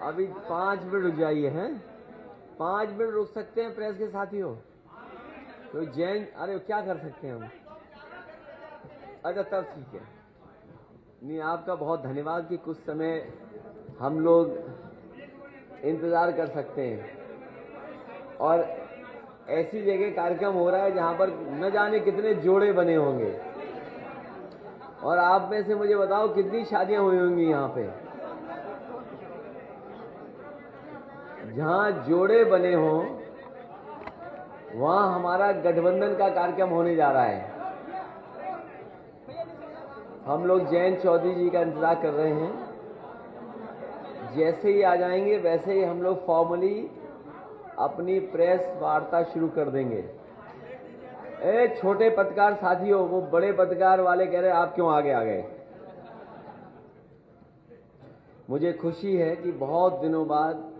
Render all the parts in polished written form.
अभी 5 मिनट रुक जाइए हैं, 5 मिनट रुक सकते हैं प्रेस के साथियों। तो जैन अरे क्या कर सकते हैं हम? अच्छा तब ठीक है। नहीं आपका बहुत धन्यवाद कि कुछ समय हम लोग इंतजार कर सकते हैं। और ऐसी जगह कार्यक्रम हो रहा है जहां पर न जाने कितने जोड़े बने होंगे। और आप में से मुझे बताओ कितनी शादियां हुई होंगी यहाँ पे। जहां जोड़े बने हों वहां हमारा गठबंधन का कार्यक्रम होने जा रहा है। हम लोग जयंत चौधरी जी का इंतजार कर रहे हैं। जैसे ही आ जाएंगे वैसे ही हम लोग फॉर्मली अपनी प्रेस वार्ता शुरू कर देंगे। छोटे पत्रकार साथियों, वो बड़े पत्रकार वाले कह रहे हैं आप क्यों आगे आ गए। मुझे खुशी है कि बहुत दिनों बाद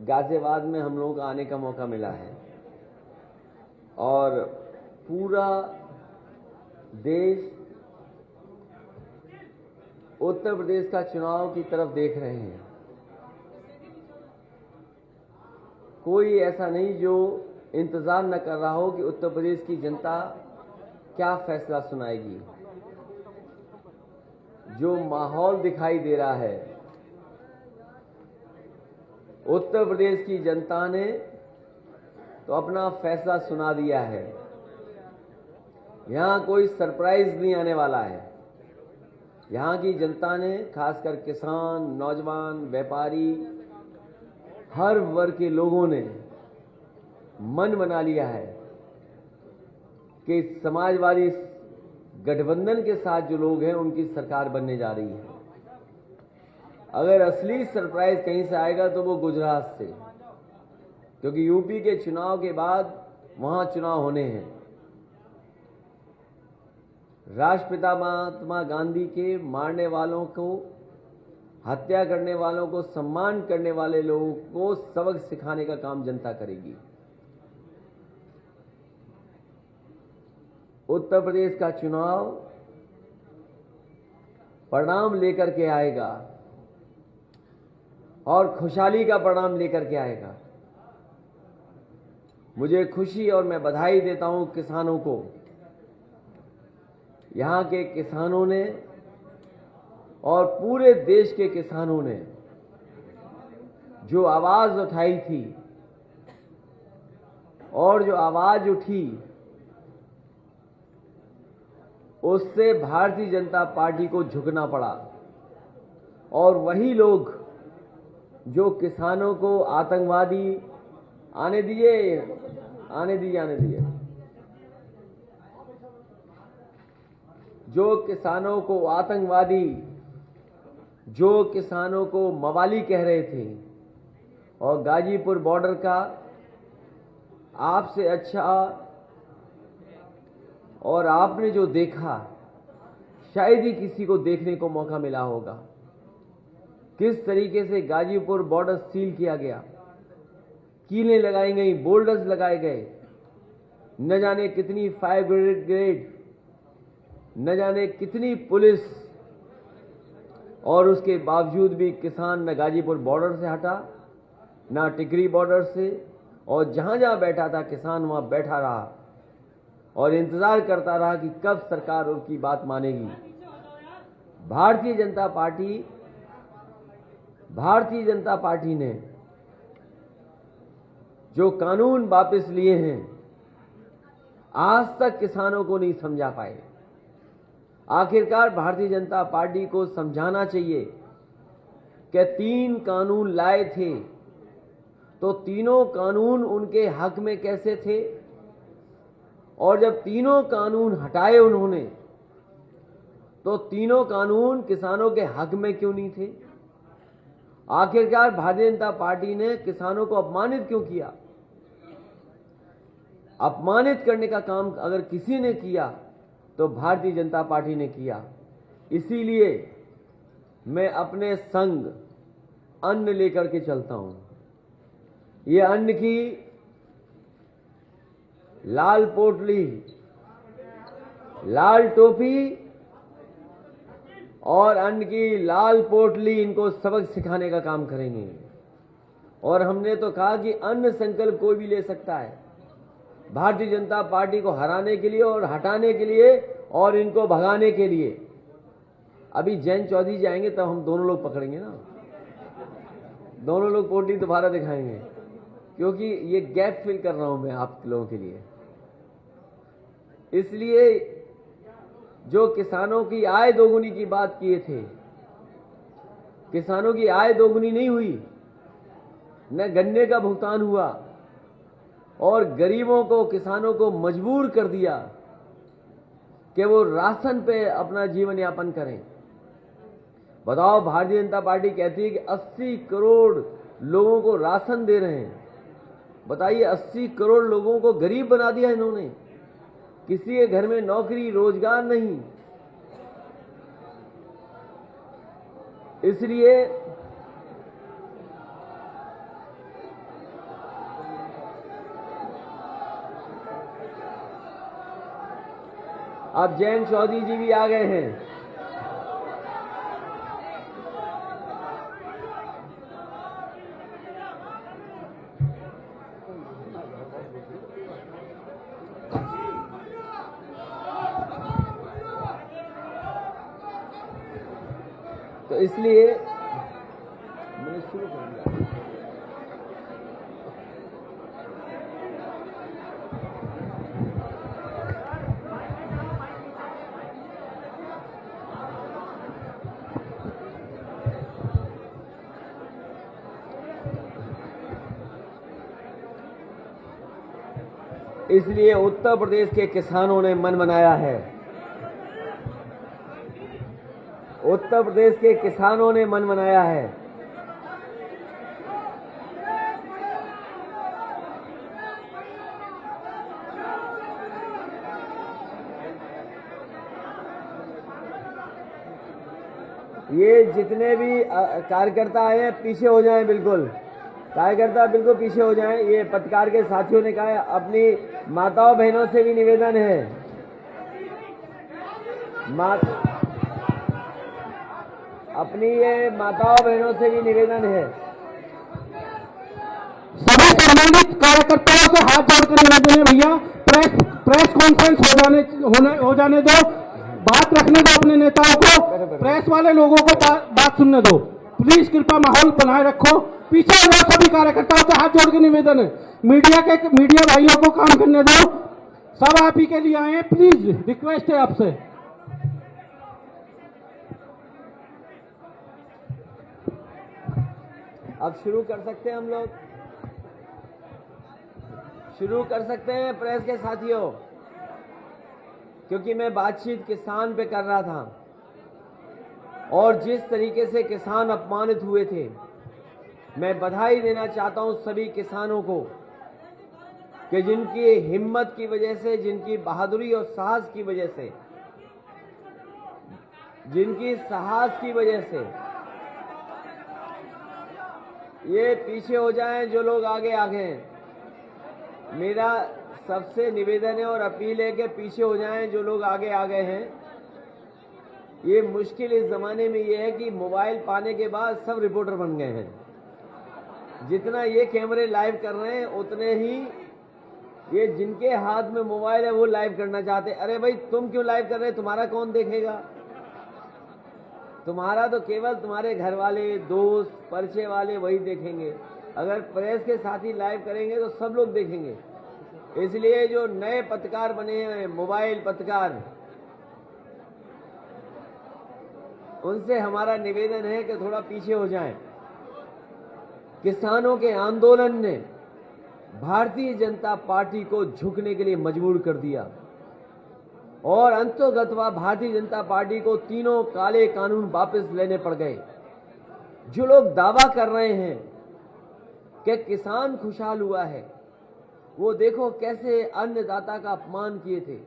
गाजियाबाद में हम लोगों को आने का मौका मिला है और पूरा देश उत्तर प्रदेश का चुनाव की तरफ देख रहे हैं। कोई ऐसा नहीं जो इंतजार न कर रहा हो कि उत्तर प्रदेश की जनता क्या फैसला सुनाएगी। जो माहौल दिखाई दे रहा है, उत्तर प्रदेश की जनता ने तो अपना फैसला सुना दिया है। यहां कोई सरप्राइज नहीं आने वाला है। यहां की जनता ने, खासकर किसान, नौजवान, व्यापारी, हर वर्ग के लोगों ने मन बना लिया है कि समाजवादी गठबंधन के साथ जो लोग हैं उनकी सरकार बनने जा रही है। अगर असली सरप्राइज कहीं से आएगा तो वो गुजरात से, क्योंकि यूपी के चुनाव के बाद वहां चुनाव होने हैं। राष्ट्रपिता महात्मा गांधी के मारने वालों को, हत्या करने वालों को सम्मान करने वाले लोगों को सबक सिखाने का काम जनता करेगी। उत्तर प्रदेश का चुनाव परिणाम लेकर के आएगा और खुशहाली का परिणाम लेकर के आएगा। मुझे खुशी और मैं बधाई देता हूं किसानों को। यहां के किसानों ने और पूरे देश के किसानों ने जो आवाज उठाई थी और जो आवाज उठी उससे भारतीय जनता पार्टी को झुकना पड़ा। और वही लोग जो किसानों को आतंकवादी आने दीजिए जो किसानों को आतंकवादी, जो किसानों को मवाली कह रहे थे और गाजीपुर बॉर्डर का आपसे अच्छा और आपने जो देखा शायद ही किसी को देखने को मौका मिला होगा। किस तरीके से गाजीपुर बॉर्डर सील किया गया, कीलें लगाई गई, बोल्डर्स लगाए गए, न जाने कितनी फायर ब्रिगेड, न जाने कितनी पुलिस, और उसके बावजूद भी किसान न गाजीपुर बॉर्डर से हटा न टिकरी बॉर्डर से, और जहां जहां बैठा था किसान वहां बैठा रहा और इंतजार करता रहा कि कब सरकार उनकी बात मानेगी। भारतीय जनता पार्टी ने जो कानून वापस लिए हैं आज तक किसानों को नहीं समझा पाए। आखिरकार भारतीय जनता पार्टी को समझाना चाहिए कि 3 कानून लाए थे तो तीनों कानून उनके हक में कैसे थे, और जब तीनों कानून हटाए उन्होंने तो तीनों कानून किसानों के हक में क्यों नहीं थे। आखिरकार भारतीय जनता पार्टी ने किसानों को अपमानित क्यों किया। अपमानित करने का काम अगर किसी ने किया तो भारतीय जनता पार्टी ने किया। इसीलिए मैं अपने संग अन्न लेकर के चलता हूं। ये अन्न की लाल पोटली, लाल टोपी और अन्न की लाल पोटली इनको सबक सिखाने का काम करेंगे। और हमने तो कहा कि अन्य संकल्प कोई भी ले सकता है भारतीय जनता पार्टी को हराने के लिए और हटाने के लिए और इनको भगाने के लिए। अभी जयंत चौधरी जाएंगे तब हम दोनों लोग पकड़ेंगे ना, दोनों लोग पोटी दोबारा दिखाएंगे, क्योंकि ये गैप फिल कर रहा हूं मैं आप लोगों के लिए। इसलिए जो किसानों की आय दोगुनी की बात किए थे, किसानों की आय दोगुनी नहीं हुई, न गन्ने का भुगतान हुआ और गरीबों को, किसानों को मजबूर कर दिया कि वो राशन पे अपना जीवन यापन करें। बताओ, भारतीय जनता पार्टी कहती है कि 80 करोड़ लोगों को राशन दे रहे हैं। बताइए, 80 करोड़ लोगों को गरीब बना दिया इन्होंने। किसी के घर में नौकरी रोजगार नहीं। इसलिए अब जयंत चौधरी जी भी आ गए हैं। तो इसलिए मैंने शुरू कर दिया। इसलिए उत्तर प्रदेश के किसानों ने मन बनाया है। उत्तर प्रदेश के किसानों ने मन बनाया है। ये जितने भी कार्यकर्ता आए हैं पीछे हो जाएं, बिल्कुल कार्यकर्ता बिल्कुल पीछे हो जाएं। ये पत्रकार के साथियों ने कहा है, अपनी माताओं बहनों से भी निवेदन है, अपनी ये माताओं बहनों से भी निवेदन है। सभी सम्मानित कार्यकर्ताओं से हाथ जोड़कर निवेदन है, भैया प्रेस कॉन्फ्रेंस हो जाने दो, बात रखने दो अपने नेताओं को, प्रेस वाले लोगों को बात सुनने दो। प्लीज कृपया माहौल बनाए रखो। पीछे हो जाओ, सभी कार्यकर्ताओं से हाथ जोड़ के निवेदन है। मीडिया भाइयों को काम करने दो, सब आप ही के लिए आए हैं, प्लीज रिक्वेस्ट है आपसे। अब शुरू कर सकते हैं, हम लोग शुरू कर सकते हैं प्रेस के साथियों, क्योंकि मैं बातचीत किसान पे कर रहा था और जिस तरीके से किसान अपमानित हुए थे, मैं बधाई देना चाहता हूं सभी किसानों को कि जिनकी हिम्मत की वजह से, जिनकी बहादुरी और साहस की वजह से, जिनकी साहस की वजह से ये पीछे हो जाएं, जो लोग आगे हैं। मेरा सबसे निवेदन है और अपील है कि पीछे हो जाएं जो लोग आगे आ गए हैं। ये मुश्किल इस जमाने में ये है कि मोबाइल पाने के बाद सब रिपोर्टर बन गए हैं। जितना ये कैमरे लाइव कर रहे हैं उतने ही ये जिनके हाथ में मोबाइल है वो लाइव करना चाहते। अरे भाई, तुम क्यों लाइव कर रहे, तुम्हारा कौन देखेगा? तुम्हारा तो केवल तुम्हारे घर वाले, दोस्त, परिचय वाले वही देखेंगे। अगर प्रेस के साथी लाइव करेंगे तो सब लोग देखेंगे। इसलिए जो नए पत्रकार बने हैं, मोबाइल पत्रकार, उनसे हमारा निवेदन है कि थोड़ा पीछे हो जाएं। किसानों के आंदोलन ने भारतीय जनता पार्टी को झुकने के लिए मजबूर कर दिया और अंततः भारतीय जनता पार्टी को तीनों काले कानून वापस लेने पड़ गए। जो लोग दावा कर रहे हैं कि किसान खुशहाल हुआ है, वो देखो कैसे अन्नदाता का अपमान किए थे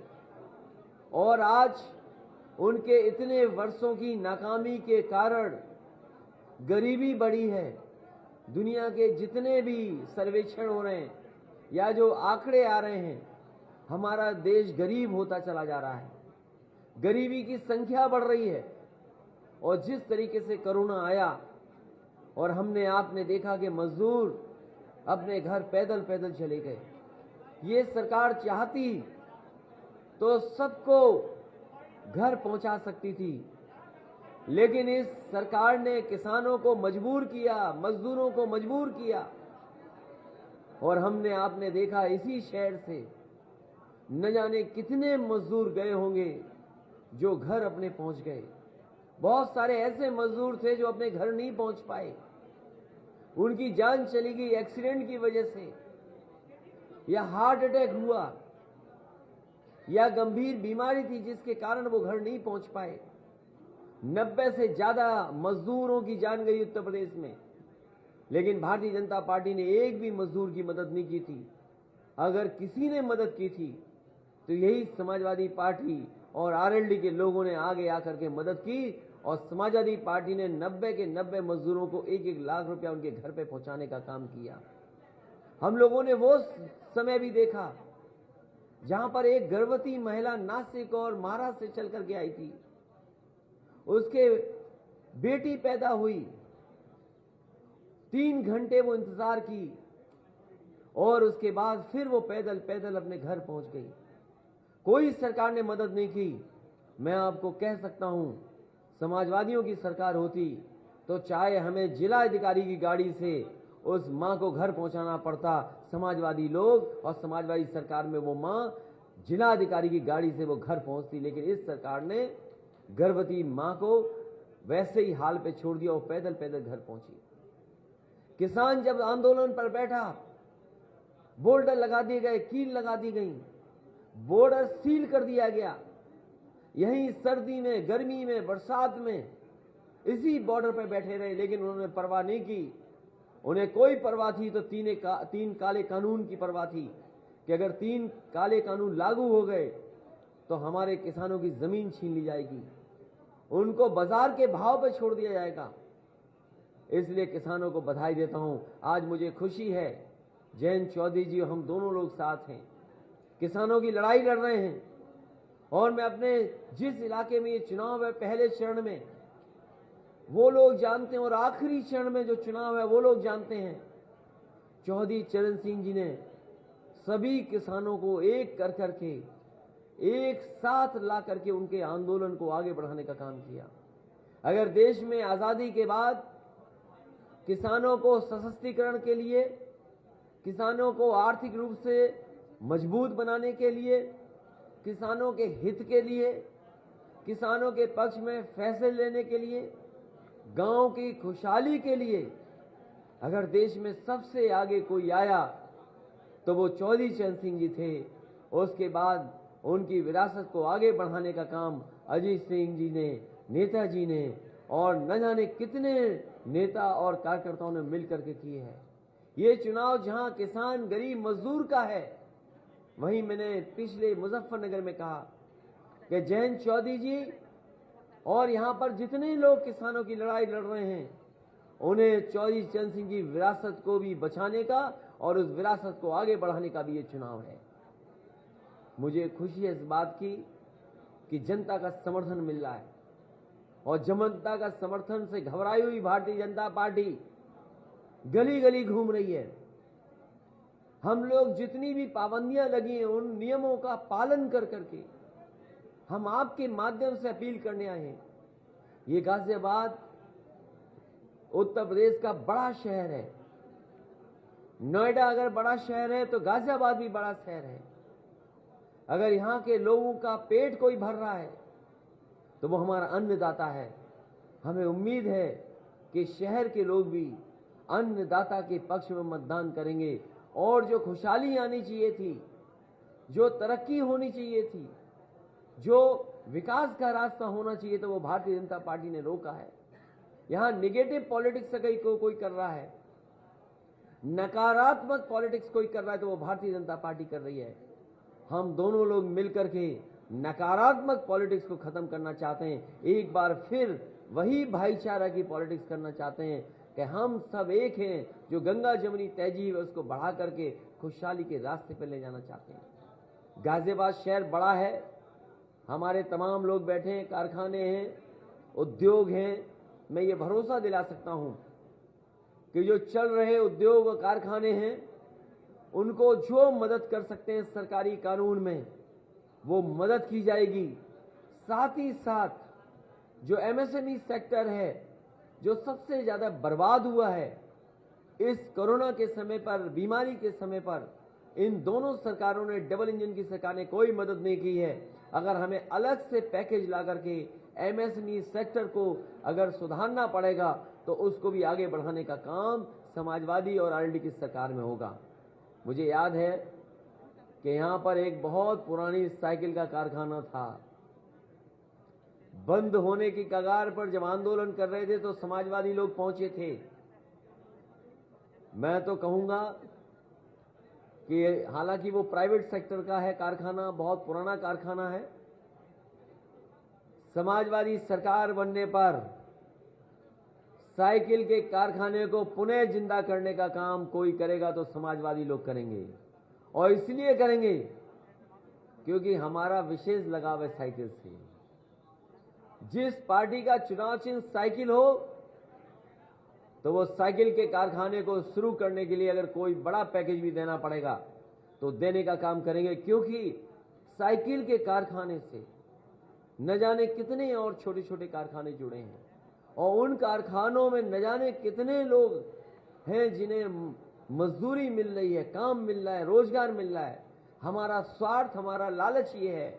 और आज उनके इतने वर्षों की नाकामी के कारण गरीबी बढ़ी है। दुनिया के जितने भी सर्वेक्षण हो रहे हैं या जो आंकड़े आ रहे हैं, हमारा देश गरीब होता चला जा रहा है, गरीबी की संख्या बढ़ रही है। और जिस तरीके से कोरोना आया, और हमने आपने देखा कि मजदूर अपने घर पैदल पैदल चले गए। ये सरकार चाहती तो सबको घर पहुंचा सकती थी, लेकिन इस सरकार ने किसानों को मजबूर किया, मजदूरों को मजबूर किया। और हमने आपने देखा इसी शहर से न जाने कितने मजदूर गए होंगे जो घर अपने पहुंच गए। बहुत सारे ऐसे मजदूर थे जो अपने घर नहीं पहुंच पाए, उनकी जान चली गई एक्सीडेंट की वजह से, या हार्ट अटैक हुआ, या गंभीर बीमारी थी जिसके कारण वो घर नहीं पहुंच पाए। 90 से ज्यादा मजदूरों की जान गई उत्तर प्रदेश में, लेकिन भारतीय जनता पार्टी ने एक भी मजदूर की मदद नहीं की थी। अगर किसी ने मदद की थी तो यही समाजवादी पार्टी और आरएलडी के लोगों ने आगे आकर के मदद की, और समाजवादी पार्टी ने 90 के 90 मजदूरों को 1-1 लाख रुपया उनके घर पे पहुंचाने का काम किया। हम लोगों ने वो समय भी देखा जहां पर एक गर्भवती महिला नासिक और महाराष्ट्र से चल करके आई थी, उसके बेटी पैदा हुई, 3 घंटे वो इंतजार की और उसके बाद फिर वो पैदल पैदल अपने घर पहुंच गई। कोई सरकार ने मदद नहीं की। मैं आपको कह सकता हूं, समाजवादियों की सरकार होती तो चाहे हमें जिला अधिकारी की गाड़ी से उस मां को घर पहुंचाना पड़ता, समाजवादी लोग और समाजवादी सरकार में वो मां जिला अधिकारी की गाड़ी से वो घर पहुंचती। लेकिन इस सरकार ने गर्भवती मां को वैसे ही हाल पे छोड़ दिया, वो पैदल पैदल घर पहुंची। किसान जब आंदोलन पर बैठा, बोर्डर लगा दिए गए, कील लगा दी गई, बॉर्डर सील कर दिया गया। यहीं सर्दी में, गर्मी में, बरसात में इसी बॉर्डर पर बैठे रहे, लेकिन उन्होंने परवाह नहीं की। उन्हें कोई परवाह थी तो 3 काले कानून की परवाह थी कि अगर 3 काले कानून लागू हो गए तो हमारे किसानों की जमीन छीन ली जाएगी, उनको बाजार के भाव पर छोड़ दिया जाएगा। इसलिए किसानों को बधाई देता हूं। आज मुझे खुशी है, जयंत चौधरी जी और हम दोनों लोग साथ हैं, किसानों की लड़ाई लड़ रहे हैं। और मैं अपने जिस इलाके में ये चुनाव है, पहले चरण में वो लोग जानते हैं और आखिरी चरण में जो चुनाव है वो लोग जानते हैं। चौधरी चरण सिंह जी ने सभी किसानों को एक कर करके एक साथ ला करके उनके आंदोलन को आगे बढ़ाने का काम किया। अगर देश में आजादी के बाद किसानों को सशक्तिकरण के लिए, किसानों को आर्थिक रूप से मजबूत बनाने के लिए, किसानों के हित के लिए, किसानों के पक्ष में फैसले लेने के लिए, गांव की खुशहाली के लिए अगर देश में सबसे आगे कोई आया तो वो चौधरी चरण सिंह जी थे। उसके बाद उनकी विरासत को आगे बढ़ाने का काम अजीत सिंह जी ने, नेताजी ने और न जाने कितने नेता और कार्यकर्ताओं ने मिलकर के किए हैं। ये चुनाव जहां किसान, गरीब, मजदूर का है, वहीं मैंने पिछले मुजफ्फरनगर में कहा कि जयंत चौधरी जी और यहां पर जितने लोग किसानों की लड़ाई लड़ रहे हैं, उन्हें चौधरी चरण सिंह की विरासत को भी बचाने का और उस विरासत को आगे बढ़ाने का भी ये चुनाव है। मुझे खुशी है इस बात की कि जनता का समर्थन मिल रहा है, और जनता का समर्थन से घबराई हुई भारतीय जनता पार्टी गली गली घूम रही है। हम लोग जितनी भी पाबंदियां लगी हैं उन नियमों का पालन कर करके हम आपके माध्यम से अपील करने आए हैं। ये गाजियाबाद उत्तर प्रदेश का बड़ा शहर है। नोएडा अगर बड़ा शहर है तो गाजियाबाद भी बड़ा शहर है। अगर यहां के लोगों का पेट कोई भर रहा है तो वो हमारा अन्नदाता है। हमें उम्मीद है कि शहर के लोग भी अन्नदाता के पक्ष में मतदान करेंगे, और जो खुशहाली आनी चाहिए थी, जो तरक्की होनी चाहिए थी, जो विकास का रास्ता होना चाहिए था, वो भारतीय जनता पार्टी ने रोका है। यहां निगेटिव पॉलिटिक्स कोई कर रहा है, नकारात्मक पॉलिटिक्स कोई कर रहा है, तो वो भारतीय जनता पार्टी कर रही है। हम दोनों लोग मिलकर के नकारात्मक पॉलिटिक्स को खत्म करना चाहते हैं। एक बार फिर वही भाईचारा की पॉलिटिक्स करना चाहते हैं कि हम सब एक हैं, जो गंगा जमुनी तहजीब है उसको बढ़ा करके खुशहाली के रास्ते पर ले जाना चाहते हैं। गाजियाबाद शहर बड़ा है, हमारे तमाम लोग बैठे हैं, कारखाने हैं, उद्योग हैं। मैं ये भरोसा दिला सकता हूं कि जो चल रहे उद्योग और कारखाने हैं उनको जो मदद कर सकते हैं सरकारी कानून में वो मदद की जाएगी। साथ ही साथ जो एमएसएमई सेक्टर है जो सबसे ज्यादा बर्बाद हुआ है इस कोरोना के समय पर, बीमारी के समय पर, इन दोनों सरकारों ने, डबल इंजन की सरकार ने कोई मदद नहीं की है। अगर हमें अलग से पैकेज ला करके एमएसएमई सेक्टर को अगर सुधारना पड़ेगा तो उसको भी आगे बढ़ाने का काम समाजवादी और आरएलडी की सरकार में होगा। मुझे याद है कि यहां पर एक बहुत पुरानी साइकिल का कारखाना था, बंद होने की कगार पर जब आंदोलन कर रहे थे तो समाजवादी लोग पहुंचे थे। मैं तो कहूंगा कि हालांकि वो प्राइवेट सेक्टर का है कारखाना, बहुत पुराना कारखाना है, समाजवादी सरकार बनने पर साइकिल के कारखाने को पुनः जिंदा करने का काम कोई करेगा तो समाजवादी लोग करेंगे। और इसलिए करेंगे क्योंकि हमारा विशेष लगाव है साइकिल से। जिस पार्टी का चुनाव चिन्ह साइकिल हो तो वो साइकिल के कारखाने को शुरू करने के लिए अगर कोई बड़ा पैकेज भी देना पड़ेगा तो देने का काम करेंगे, क्योंकि साइकिल के कारखाने से न जाने कितने और छोटे छोटे कारखाने जुड़े हैं और उन कारखानों में न जाने कितने लोग हैं जिन्हें मजदूरी मिल रही है, काम मिल रहा है, रोजगार मिल रहा है। हमारा स्वार्थ, हमारा लालच ये है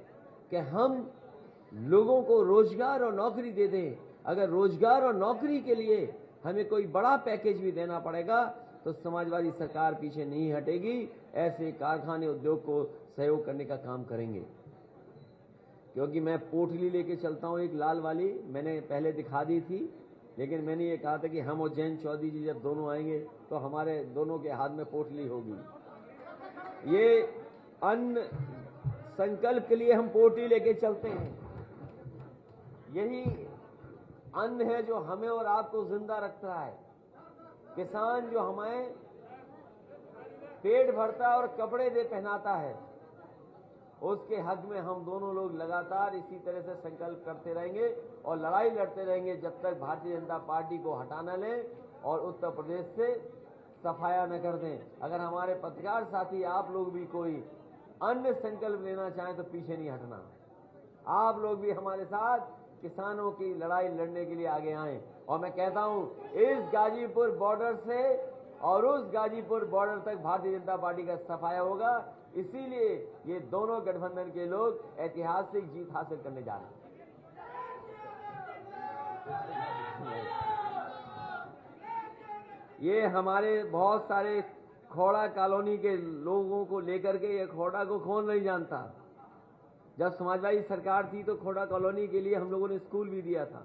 कि हम लोगों को रोजगार और नौकरी दे दें। अगर रोजगार और नौकरी के लिए हमें कोई बड़ा पैकेज भी देना पड़ेगा तो समाजवादी सरकार पीछे नहीं हटेगी, ऐसे कारखाने उद्योग को सहयोग करने का काम करेंगे। क्योंकि मैं पोटली लेके चलता हूं, एक लाल वाली मैंने पहले दिखा दी थी, लेकिन मैंने ये कहा था कि हम और जयंत चौधरी जी जब दोनों आएंगे तो हमारे दोनों के हाथ में पोटली होगी। ये अन्न संकल्प के लिए हम पोटली लेके चलते हैं। यही अन्न है जो हमें और आपको जिंदा रखता है। किसान जो हमें पेट भरता है और कपड़े दे पहनाता है, उसके हक में हम दोनों लोग लगातार इसी तरह से संकल्प करते रहेंगे और लड़ाई लड़ते रहेंगे जब तक भारतीय जनता पार्टी को हटा न लें और उत्तर प्रदेश से सफाया न कर दें। अगर हमारे पत्रकार साथी आप लोग भी कोई अन्य संकल्प लेना चाहें तो पीछे नहीं हटना। आप लोग भी हमारे साथ किसानों की लड़ाई लड़ने के लिए आगे आएं। और मैं कहता हूं इस गाजीपुर बॉर्डर से और उस गाजीपुर बॉर्डर तक भारतीय जनता पार्टी का सफाया होगा। इसीलिए ये दोनों गठबंधन के लोग ऐतिहासिक जीत हासिल करने जा रहे हैं। ये हमारे बहुत सारे खोड़ा कॉलोनी के लोगों को लेकर के, ये खोड़ा को कौन नहीं जानता। जब समाजवादी सरकार थी तो खोड़ा कॉलोनी के लिए हम लोगों ने स्कूल भी दिया था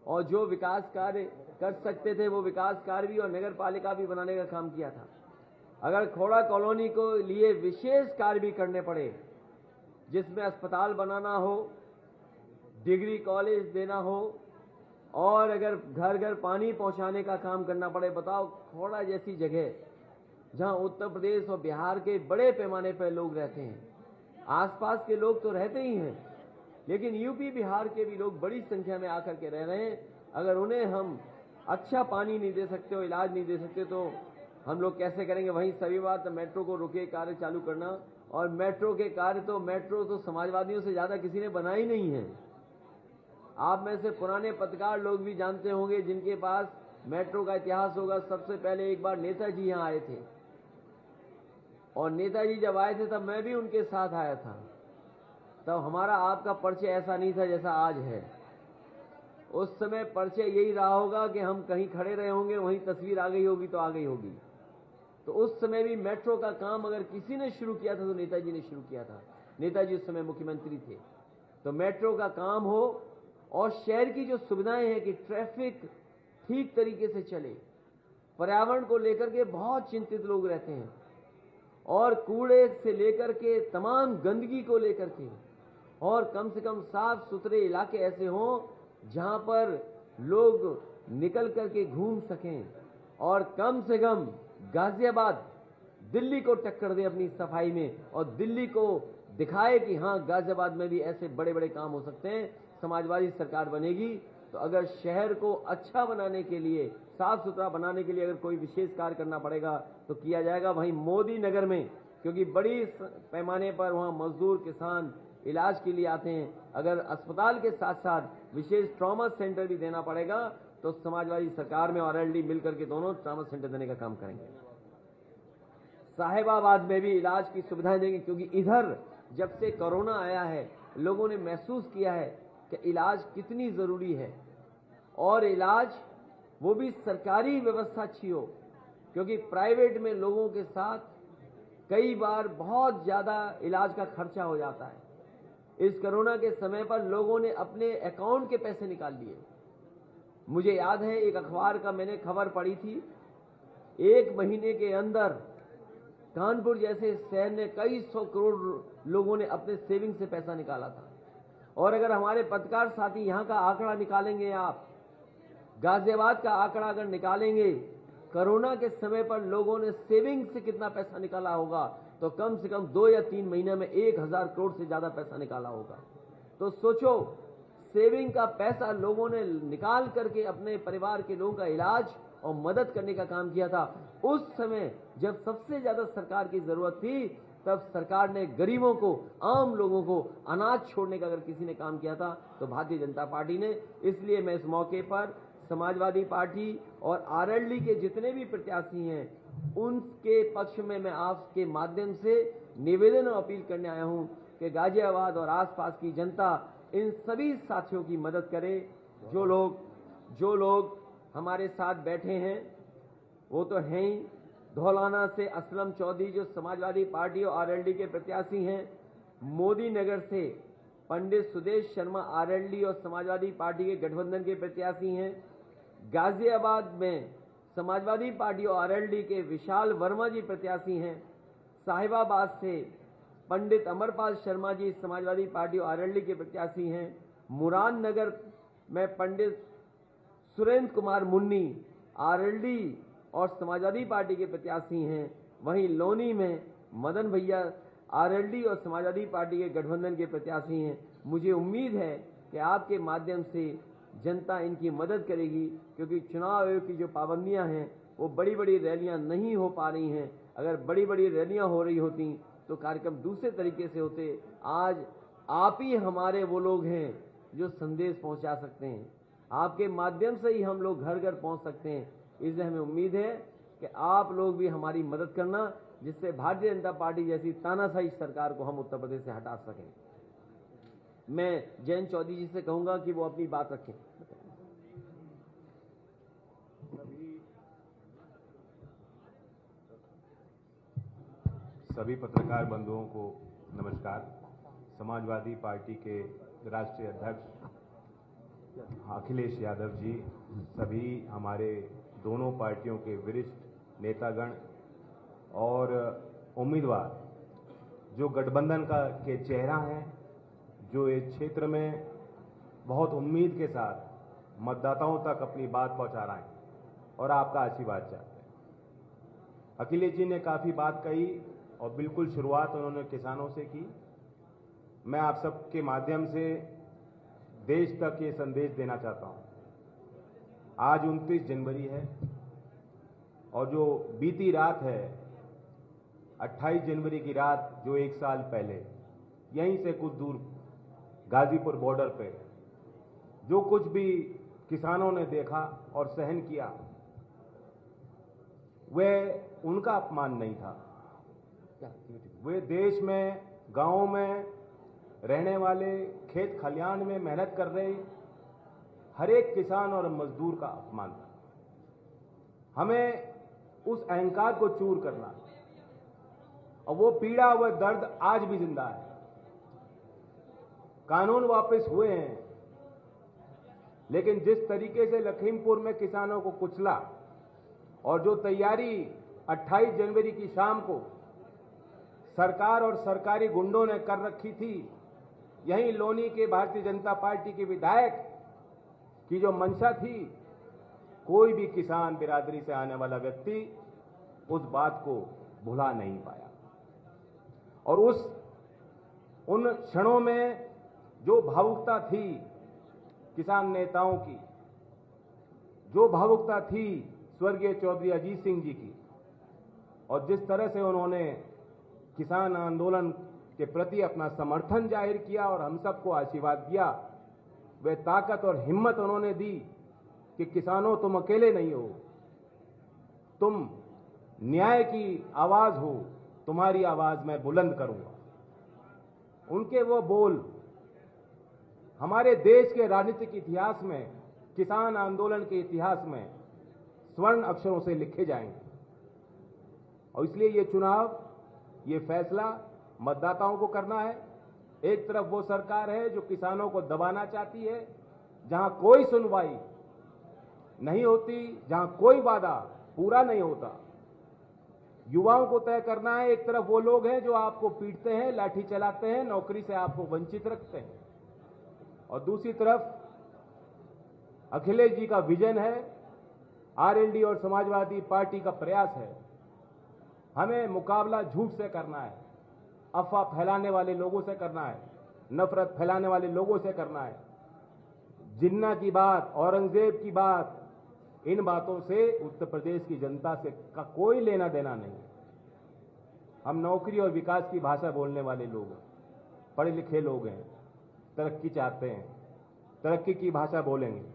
और जो विकास कार्य कर सकते थे वो विकास कार्य भी और नगर पालिका भी बनाने का काम किया था। अगर खोड़ा कॉलोनी को लिए विशेष कार्य भी करने पड़े, जिसमें अस्पताल बनाना हो, डिग्री कॉलेज देना हो और अगर घर घर पानी पहुंचाने का काम करना पड़े, बताओ खोड़ा जैसी जगह जहां उत्तर प्रदेश और बिहार के बड़े पैमाने पर लोग रहते हैं, आसपास के लोग तो रहते ही हैं, लेकिन यूपी बिहार के भी लोग बड़ी संख्या में आकर के रह रहे हैं। अगर उन्हें हम अच्छा पानी नहीं दे सकते हो, इलाज नहीं दे सकते तो हम लोग कैसे करेंगे। वहीं सभी बात मेट्रो को रुके कार्य चालू करना, और मेट्रो के कार्य तो मेट्रो तो समाजवादियों से ज्यादा किसी ने बनाई नहीं है। आप में से पुराने पत्रकार लोग भी जानते होंगे जिनके पास मेट्रो का इतिहास होगा। सबसे पहले एक बार नेताजी यहां आए थे और नेताजी जब आए थे तब मैं भी उनके साथ आया था। तब हमारा आपका परिचय ऐसा नहीं था जैसा आज है। उस समय परिचय यही रहा होगा कि हम कहीं खड़े रहे होंगे, वहीं तस्वीर आ गई होगी तो आ गई होगी। तो उस समय भी मेट्रो का काम अगर किसी ने शुरू किया था तो नेताजी ने शुरू किया था। नेताजी उस समय मुख्यमंत्री थे। तो मेट्रो का काम हो और शहर की जो सुविधाएं हैं कि ट्रैफिक ठीक तरीके से चले, पर्यावरण को लेकर के बहुत चिंतित लोग रहते हैं और कूड़े से लेकर के तमाम गंदगी को लेकर के, और कम से कम साफ सुथरे इलाके ऐसे हों जहां पर लोग निकल करके घूम सकें, और कम से कम गाजियाबाद दिल्ली को टक्कर दे अपनी सफाई में और दिल्ली को दिखाए कि हां गाजियाबाद में भी ऐसे बड़े बड़े काम हो सकते हैं। समाजवादी सरकार बनेगी तो अगर शहर को अच्छा बनाने के लिए, साफ सुथरा बनाने के लिए अगर कोई विशेष कार्य करना पड़ेगा तो किया जाएगा। वहीं मोदी नगर में, क्योंकि बड़ी पैमाने पर वहां मजदूर किसान इलाज के लिए आते हैं, अगर अस्पताल के साथ साथ विशेष ट्रॉमा सेंटर भी देना पड़ेगा तो समाजवादी सरकार में और आरएलडी मिलकर के दोनों ट्रॉमा सेंटर देने का काम करेंगे। साहिबाबाद में भी इलाज की सुविधाएं देंगे, क्योंकि इधर जब से कोरोना आया है लोगों ने महसूस किया है कि इलाज कितनी जरूरी है, और इलाज वो भी सरकारी व्यवस्था अच्छी हो, क्योंकि प्राइवेट में लोगों के साथ कई बार बहुत ज्यादा इलाज का खर्चा हो जाता है। इस कोरोना के समय पर लोगों ने अपने अकाउंट के पैसे निकाल लिए। मुझे याद है एक अखबार का मैंने खबर पढ़ी थी, 1 महीने के अंदर कानपुर जैसे शहर ने कई 100 करोड़ लोगों ने अपने सेविंग से पैसा निकाला था। और अगर हमारे पत्रकार साथी यहाँ का आंकड़ा निकालेंगे, आप गाजियाबाद का आंकड़ा अगर निकालेंगे, कोरोना के समय पर लोगों ने सेविंग से कितना पैसा निकाला होगा, तो कम से कम 2 या 3 महीने में 1000 करोड़ से ज्यादा पैसा निकाला होगा। तो सोचो, सेविंग का पैसा लोगों ने निकाल करके अपने परिवार के लोगों का इलाज और मदद करने का काम किया था। उस समय जब सबसे ज्यादा सरकार की जरूरत थी, तब सरकार ने गरीबों को, आम लोगों को अनाज छोड़ने का अगर किसी ने काम किया था तो भारतीय जनता पार्टी ने। इसलिए मैं इस मौके पर समाजवादी पार्टी और आरएलडी के जितने भी प्रत्याशी हैं उनके पक्ष में मैं आपके माध्यम से निवेदन और अपील करने आया हूं कि गाजियाबाद और आसपास की जनता इन सभी साथियों की मदद करे। जो लोग हमारे साथ बैठे हैं वो तो हैं ही। धौलाना से असलम चौधरी जो समाजवादी पार्टी और आरएलडी के प्रत्याशी हैं, मोदी नगर से पंडित सुदेश शर्मा आरएलडी और समाजवादी पार्टी के गठबंधन के प्रत्याशी हैं, गाजियाबाद में समाजवादी पार्टी और आरएलडी के विशाल वर्मा जी प्रत्याशी हैं, साहिबाबाद से पंडित अमरपाल शर्मा जी समाजवादी पार्टी और आरएलडी के प्रत्याशी हैं, मुरादनगर में पंडित सुरेंद्र कुमार मुन्नी आरएलडी और समाजवादी पार्टी के प्रत्याशी हैं, वहीं लोनी में मदन भैया आरएलडी और समाजवादी पार्टी के गठबंधन के प्रत्याशी हैं। मुझे उम्मीद है कि आपके माध्यम से जनता इनकी मदद करेगी, क्योंकि चुनाव आयोग की जो पाबंदियां हैं वो बड़ी बड़ी रैलियां नहीं हो पा रही हैं। अगर बड़ी बड़ी रैलियां हो रही होती तो कार्यक्रम दूसरे तरीके से होते। आज आप ही हमारे वो लोग हैं जो संदेश पहुंचा सकते हैं, आपके माध्यम से ही हम लोग घर घर पहुंच सकते हैं। इसलिए हमें उम्मीद है कि आप लोग भी हमारी मदद करना, जिससे भारतीय जनता पार्टी जैसी तानाशाही सरकार को हम उत्तर प्रदेश से हटा सकें। मैं जयंत चौधरी जी से कहूंगा कि वो अपनी बात रखें। सभी पत्रकार बंधुओं को नमस्कार। समाजवादी पार्टी के राष्ट्रीय अध्यक्ष अखिलेश यादव जी, सभी हमारे दोनों पार्टियों के वरिष्ठ नेतागण और उम्मीदवार जो गठबंधन के चेहरा हैं, जो इस क्षेत्र में बहुत उम्मीद के साथ मतदाताओं तक अपनी बात पहुंचा रहे हैं और आपका आशीर्वाद चाहते हैं। अखिलेश जी ने काफ़ी बात कही और बिल्कुल शुरुआत उन्होंने किसानों से की। मैं आप सबके माध्यम से देश तक ये संदेश देना चाहता हूं। आज 29 जनवरी है और जो बीती रात है 28 जनवरी की रात, जो 1 साल पहले यहीं से कुछ दूर गाजीपुर बॉर्डर पे जो कुछ भी किसानों ने देखा और सहन किया, वह उनका अपमान नहीं था। वे देश में, गांवों में रहने वाले, खेत खलियान में मेहनत कर रहे हर एक किसान और मजदूर का अपमान था। हमें उस अहंकार को चूर करना, और वो पीड़ा, वह दर्द आज भी जिंदा है। कानून वापस हुए हैं, लेकिन जिस तरीके से लखीमपुर में किसानों को कुचला और जो तैयारी 28 जनवरी की शाम को सरकार और सरकारी गुंडों ने कर रखी थी, यहीं लोनी के भारतीय जनता पार्टी के विधायक की जो मंशा थी, कोई भी किसान बिरादरी से आने वाला व्यक्ति उस बात को भुला नहीं पाया। और उन क्षणों में जो भावुकता थी किसान नेताओं की जो भावुकता थी स्वर्गीय चौधरी अजीत सिंह जी की, और जिस तरह से उन्होंने किसान आंदोलन के प्रति अपना समर्थन जाहिर किया और हम सबको आशीर्वाद दिया, वह ताकत और हिम्मत उन्होंने दी कि किसानों तुम अकेले नहीं हो, तुम न्याय की आवाज हो, तुम्हारी आवाज मैं बुलंद करूंगा। उनके वो बोल हमारे देश के राजनीतिक इतिहास में, किसान आंदोलन के इतिहास में स्वर्ण अक्षरों से लिखे जाएंगे। और इसलिए ये चुनाव, ये फैसला मतदाताओं को करना है। एक तरफ वो सरकार है जो किसानों को दबाना चाहती है, जहां कोई सुनवाई नहीं होती, जहां कोई वादा पूरा नहीं होता। युवाओं को तय करना है। एक तरफ वो लोग हैं जो आपको पीटते हैं, लाठी चलाते हैं, नौकरी से आपको वंचित रखते हैं, और दूसरी तरफ अखिलेश जी का विजन है, आरएलडी और समाजवादी पार्टी का प्रयास है। हमें मुकाबला झूठ से करना है, अफवाह फैलाने वाले लोगों से करना है, नफरत फैलाने वाले लोगों से करना है। जिन्ना की बात, औरंगजेब की बात, इन बातों से उत्तर प्रदेश की जनता से का कोई लेना देना नहीं। हम नौकरी और विकास की भाषा बोलने वाले लोग हैं, पढ़े लिखे लोग हैं, तरक्की चाहते हैं, तरक्की की भाषा बोलेंगे।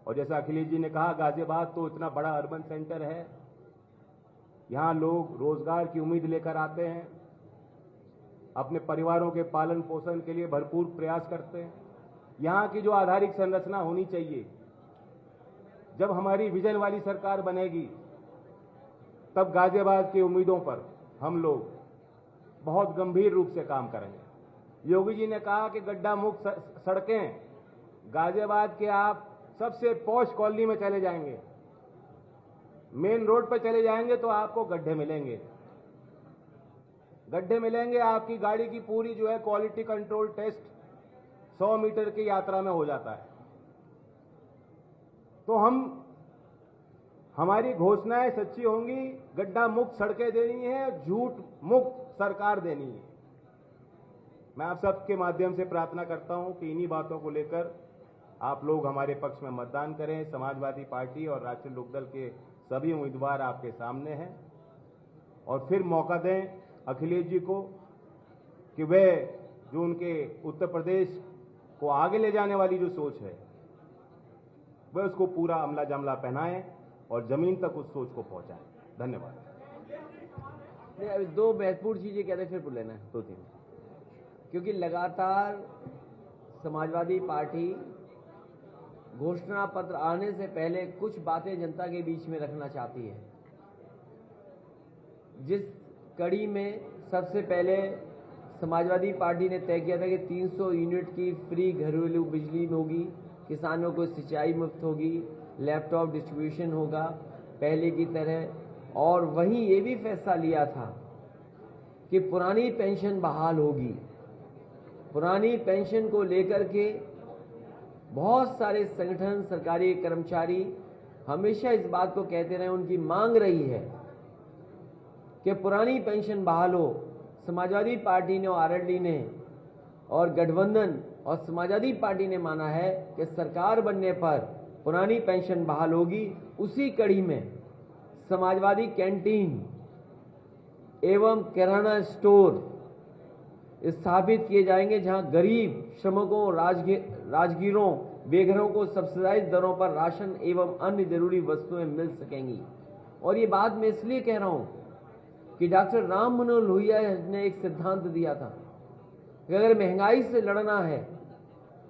और जैसा अखिलेश जी ने कहा, गाजियाबाद तो इतना बड़ा अर्बन सेंटर है, यहां लोग रोजगार की उम्मीद लेकर आते हैं, अपने परिवारों के पालन पोषण के लिए भरपूर प्रयास करते हैं। यहां की जो आधारिक संरचना होनी चाहिए, जब हमारी विजन वाली सरकार बनेगी, तब गाजियाबाद की उम्मीदों पर हम लोग बहुत गंभीर रूप से काम करेंगे। योगी जी ने कहा कि गड्ढा मुक्त सड़कें, गाजियाबाद के आप सबसे पॉश कॉलोनी में चले जाएंगे, मेन रोड पर चले जाएंगे तो आपको गड्ढे मिलेंगे, गड्ढे मिलेंगे। आपकी गाड़ी की पूरी जो है क्वालिटी कंट्रोल टेस्ट 100 मीटर की यात्रा में हो जाता है। तो हमारी घोषणाएं सच्ची होंगी, गड्ढा मुक्त सड़कें देनी है, झूठ मुक्त सरकार देनी है। मैं आप सबके माध्यम से प्रार्थना करता हूं कि इन्हीं बातों को लेकर आप लोग हमारे पक्ष में मतदान करें। समाजवादी पार्टी और राष्ट्रीय लोकदल के सभी उम्मीदवार आपके सामने हैं, और फिर मौका दें अखिलेश जी को कि वे जो उनके उत्तर प्रदेश को आगे ले जाने वाली जो सोच है, वह उसको पूरा अमला जमला पहनाएं और जमीन तक उस सोच को पहुंचाएं। धन्यवाद। अभी दो महत्वपूर्ण चीजें कहते फिर बोल लेना है, दो तीन, क्योंकि लगातार समाजवादी पार्टी घोषणा पत्र आने से पहले कुछ बातें जनता के बीच में रखना चाहती है। जिस कड़ी में सबसे पहले समाजवादी पार्टी ने तय किया था कि 300 यूनिट की फ्री घरेलू बिजली होगी, किसानों को सिंचाई मुफ्त होगी, लैपटॉप डिस्ट्रीब्यूशन होगा पहले की तरह, और वहीं ये भी फैसला लिया था कि पुरानी पेंशन बहाल होगी। पुरानी पेंशन को लेकर के बहुत सारे संगठन, सरकारी कर्मचारी हमेशा इस बात को कहते रहे, उनकी मांग रही है कि पुरानी पेंशन बहाल हो। समाजवादी पार्टी ने और आरएलडी ने और गठबंधन और समाजवादी पार्टी ने माना है कि सरकार बनने पर पुरानी पेंशन बहाल होगी। उसी कड़ी में समाजवादी कैंटीन एवं किराना स्टोर स्थापित किए जाएंगे, जहां गरीब श्रमिकों, राजगीरों, बेघरों को सब्सिडाइज दरों पर राशन एवं अन्य जरूरी वस्तुएं मिल सकेंगी। और ये बात मैं इसलिए कह रहा हूं कि डॉक्टर राम मनोहर लोहिया ने एक सिद्धांत दिया था कि अगर महंगाई से लड़ना है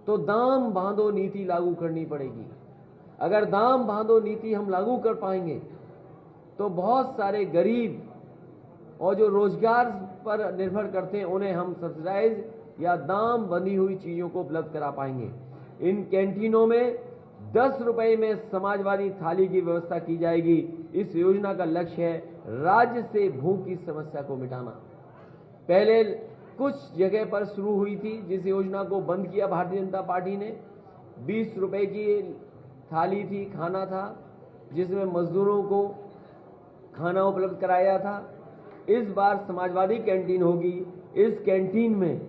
तो दाम बांधो नीति लागू करनी पड़ेगी। अगर दाम बांधो नीति हम लागू कर पाएंगे तो बहुत सारे गरीब और जो रोजगार पर निर्भर करते हैं उन्हें हम सब्सिडाइज या दाम बंधी हुई चीजों को उपलब्ध करा पाएंगे। इन कैंटीनों में 10 रुपए में समाजवादी थाली की व्यवस्था की जाएगी। इस योजना का लक्ष्य है राज्य से भूख की समस्या को मिटाना। पहले कुछ जगह पर शुरू हुई थी, जिस योजना को बंद किया भारतीय जनता पार्टी ने। 20 रुपए की थाली थी, खाना था, जिसमें मजदूरों को खाना उपलब्ध कराया था। इस बार समाजवादी कैंटीन होगी। इस कैंटीन में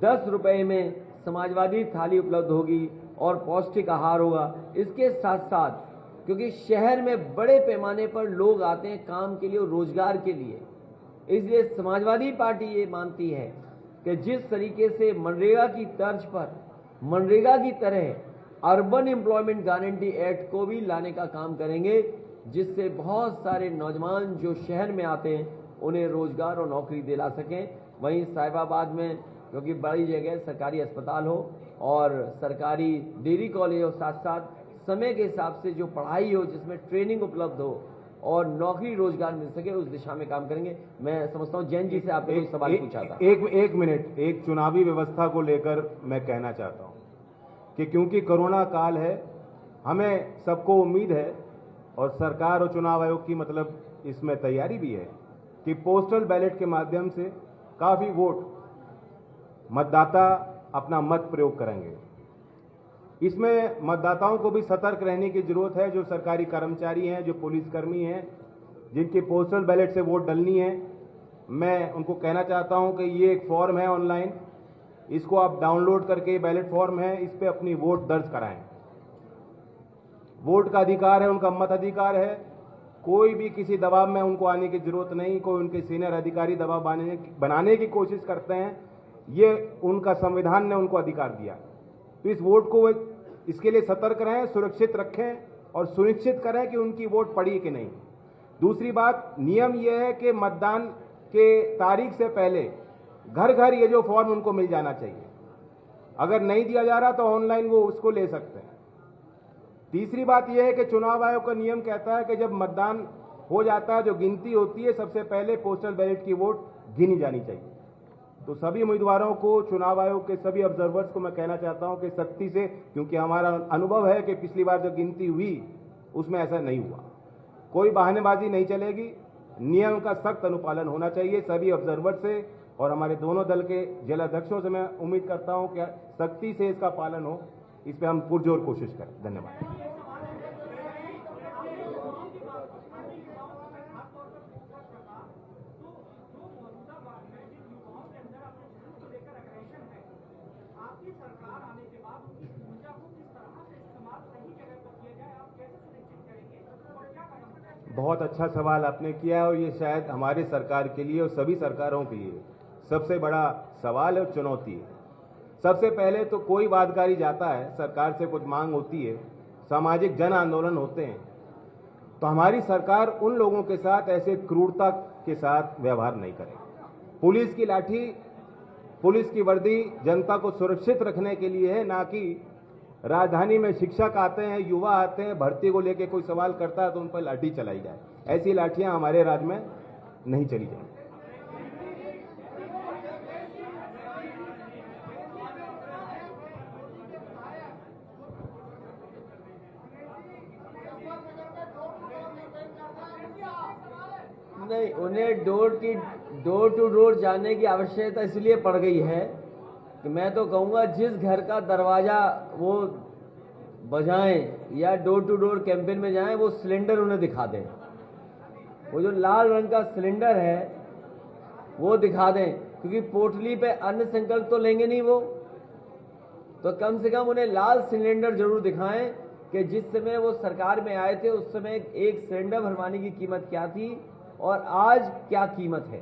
10 रुपए में समाजवादी थाली उपलब्ध होगी और पौष्टिक आहार होगा। इसके साथ साथ क्योंकि शहर में बड़े पैमाने पर लोग आते हैं काम के लिए और रोजगार के लिए, इसलिए समाजवादी पार्टी ये मानती है कि जिस तरीके से मनरेगा की तर्ज पर मनरेगा की तरह अर्बन एम्प्लॉयमेंट गारंटी एक्ट को भी लाने का काम करेंगे, जिससे बहुत सारे नौजवान जो शहर में आते हैं उन्हें रोजगार और नौकरी दिला सकें। वहीं साहिबाबाद में क्योंकि बड़ी जगह सरकारी अस्पताल हो और सरकारी डिग्री कॉलेज और साथ साथ समय के हिसाब से जो पढ़ाई हो जिसमें ट्रेनिंग उपलब्ध हो और नौकरी रोजगार मिल सके, उस दिशा में काम करेंगे। मैं समझता हूं जैन जी से आपने एक सवाल पूछा था। एक मिनट, एक चुनावी व्यवस्था को लेकर मैं कहना चाहता हूं कि क्योंकि कोरोना काल है, हमें सबको उम्मीद है और सरकार और चुनाव आयोग की मतलब इसमें तैयारी भी है कि पोस्टल बैलेट के माध्यम से काफी वोट मतदाता अपना मत प्रयोग करेंगे। इसमें मतदाताओं को भी सतर्क रहने की जरूरत है। जो सरकारी कर्मचारी हैं, जो पुलिसकर्मी हैं, जिनकी पोस्टल बैलेट से वोट डलनी है, मैं उनको कहना चाहता हूं कि ये एक फॉर्म है ऑनलाइन, इसको आप डाउनलोड करके, बैलेट फॉर्म है, इस पे अपनी वोट दर्ज कराएं। वोट का अधिकार है, उनका मत अधिकार है। कोई भी किसी दबाव में उनको आने की जरूरत नहीं। कोई उनके सीनियर अधिकारी दबाव बनाने की कोशिश करते हैं, ये उनका संविधान ने उनको अधिकार दिया। तो इस वोट को इसके लिए सतर्क रहें, सुरक्षित रखें और सुनिश्चित करें कि उनकी वोट पड़ी कि नहीं। दूसरी बात, नियम यह है कि मतदान के तारीख से पहले घर घर ये जो फॉर्म उनको मिल जाना चाहिए। अगर नहीं दिया जा रहा तो ऑनलाइन वो उसको ले सकते हैं। तीसरी बात यह है कि चुनाव आयोग का नियम कहता है कि जब मतदान हो जाता है, जो गिनती होती है, सबसे पहले पोस्टल बैलेट की वोट गिनी जानी चाहिए। तो सभी उम्मीदवारों को, चुनाव आयोग के सभी ऑब्जर्वर्स को मैं कहना चाहता हूं कि सख्ती से, क्योंकि हमारा अनुभव है कि पिछली बार जो गिनती हुई उसमें ऐसा नहीं हुआ। कोई बहानेबाजी नहीं चलेगी, नियम का सख्त अनुपालन होना चाहिए सभी ऑब्जर्वर से। और हमारे दोनों दल के जिलाध्यक्षों से मैं उम्मीद करता हूं कि सख्ती से इसका पालन हो। इस पर हम पुरजोर कोशिश करें। धन्यवाद। बहुत अच्छा सवाल आपने किया और ये शायद हमारे सरकार के लिए और सभी सरकारों के लिए सबसे बड़ा सवाल और चुनौती है। सबसे पहले तो कोई वादकारी जाता है, सरकार से कुछ मांग होती है, सामाजिक जन आंदोलन होते हैं, तो हमारी सरकार उन लोगों के साथ ऐसे क्रूरता के साथ व्यवहार नहीं करेगी। पुलिस की लाठी, पुलिस की वर्दी जनता को सुरक्षित रखने के लिए है, ना कि राजधानी में शिक्षक आते हैं, युवा आते हैं, भर्ती को लेकर कोई सवाल करता है तो उन पर लाठी चलाई जाए। ऐसी लाठियां हमारे राज्य में नहीं चली जाएंगी। नहीं, उन्हें डोर टू डोर जाने की आवश्यकता इसलिए पड़ गई है कि मैं तो कहूँगा जिस घर का दरवाजा वो बजाएं या डोर टू डोर कैंपेन में जाएं, वो सिलेंडर उन्हें दिखा दें। वो जो लाल रंग का सिलेंडर है वो दिखा दें, क्योंकि पोटली पे अन्न संकल्प तो लेंगे नहीं वो, तो कम से कम उन्हें लाल सिलेंडर जरूर दिखाएं कि जिस समय वो सरकार में आए थे उस समय एक सिलेंडर भरवाने की कीमत क्या थी और आज क्या कीमत है।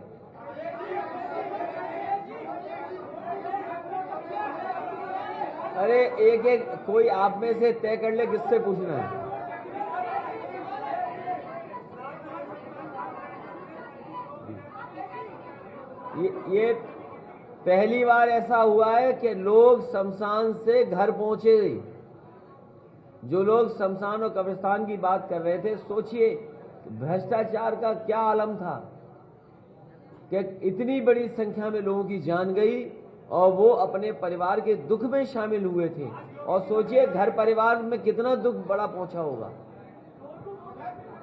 अरे एक एक कोई आप में से तय कर ले किससे पूछना है। ये पहली बार ऐसा हुआ है कि लोग शमशान से घर पहुंचे। जो लोग शमशान और कब्रिस्तान की बात कर रहे थे, सोचिए भ्रष्टाचार का क्या आलम था कि इतनी बड़ी संख्या में लोगों की जान गई और वो अपने परिवार के दुख में शामिल हुए थे। और सोचिए घर परिवार में कितना दुख बड़ा पहुंचा होगा।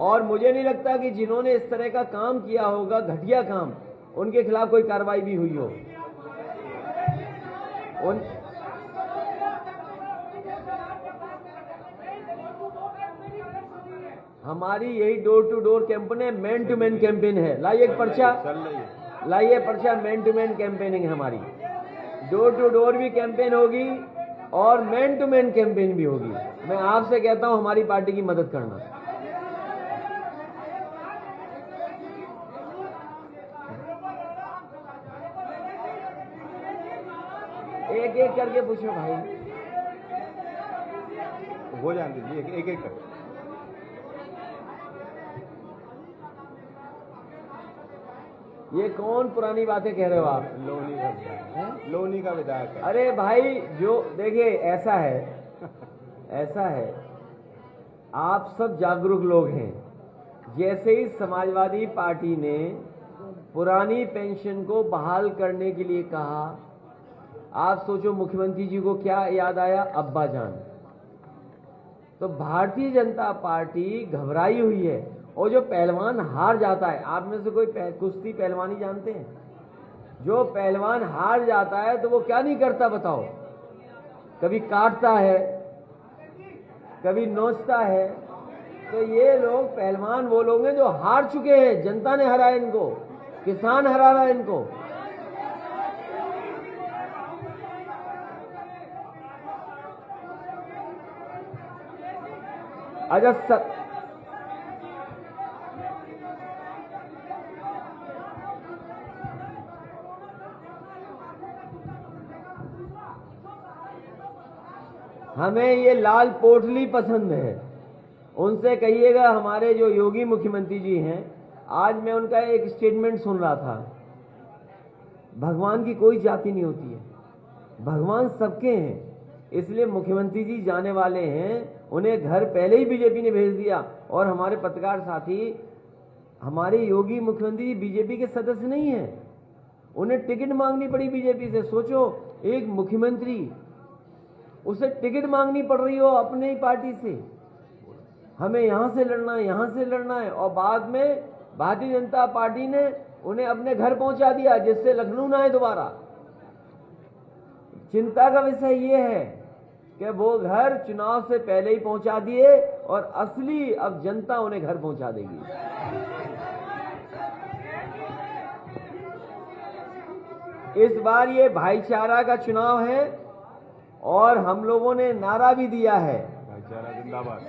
और मुझे नहीं लगता कि जिन्होंने इस तरह का काम किया होगा, घटिया काम, उनके खिलाफ कोई कार्रवाई भी हुई हो। हमारी यही डोर टू डोर कैंपेन है, मैन टू मैन कैंपेन है। लाइए एक पर्चा, लाइए पर्चा, मैन टू मैन कैंपेनिंग है हमारी। डोर टू डोर भी कैंपेन होगी और मैन टू मैन कैंपेन भी होगी। मैं आपसे कहता हूं हमारी पार्टी की मदद करना। एक एक करके पूछो भाई, वो जान दीजिए एक एक कर। ये कौन पुरानी बातें कह रहे हो आप? लोनी का विधायक है, लोनी का विधायक है। अरे भाई जो देखिए ऐसा है आप सब जागरूक लोग हैं। जैसे ही समाजवादी पार्टी ने पुरानी पेंशन को बहाल करने के लिए कहा, आप सोचो मुख्यमंत्री जी को क्या याद आया? अब्बा जान। तो भारतीय जनता पार्टी घबराई हुई है। और जो पहलवान हार जाता है, आप में से कोई कुश्ती पहलवानी जानते हैं? जो पहलवान हार जाता है तो वो क्या नहीं करता बताओ? कभी काटता है, कभी नोचता है। तो ये लोग पहलवान वो लोग हैं जो हार चुके हैं। जनता ने हराया इनको, किसान हरा रहा है इनको। अच्छा हमें ये लाल पोटली पसंद है। उनसे कहिएगा हमारे जो योगी मुख्यमंत्री जी हैं, आज मैं उनका एक स्टेटमेंट सुन रहा था, भगवान की कोई जाति नहीं होती है, भगवान सबके हैं। इसलिए मुख्यमंत्री जी जाने वाले हैं, उन्हें घर पहले ही बीजेपी ने भेज दिया। और हमारे पत्रकार साथी, हमारे योगी मुख्यमंत्री जी बीजेपी के सदस्य नहीं हैं, उन्हें टिकट मांगनी पड़ी बीजेपी से। सोचो एक मुख्यमंत्री, उसे टिकट मांगनी पड़ रही हो अपने ही पार्टी से, हमें यहां से लड़ना है, यहां से लड़ना है। और बाद में भारतीय जनता पार्टी ने उन्हें अपने घर पहुंचा दिया, जिससे लखनऊ ना आए दोबारा। चिंता का विषय यह है कि वो घर चुनाव से पहले ही पहुंचा दिए और असली अब जनता उन्हें घर पहुंचा देगी। इस बार ये भाईचारा का चुनाव है और हम लोगों ने नारा भी दिया है, भाईचारा जिंदाबाद,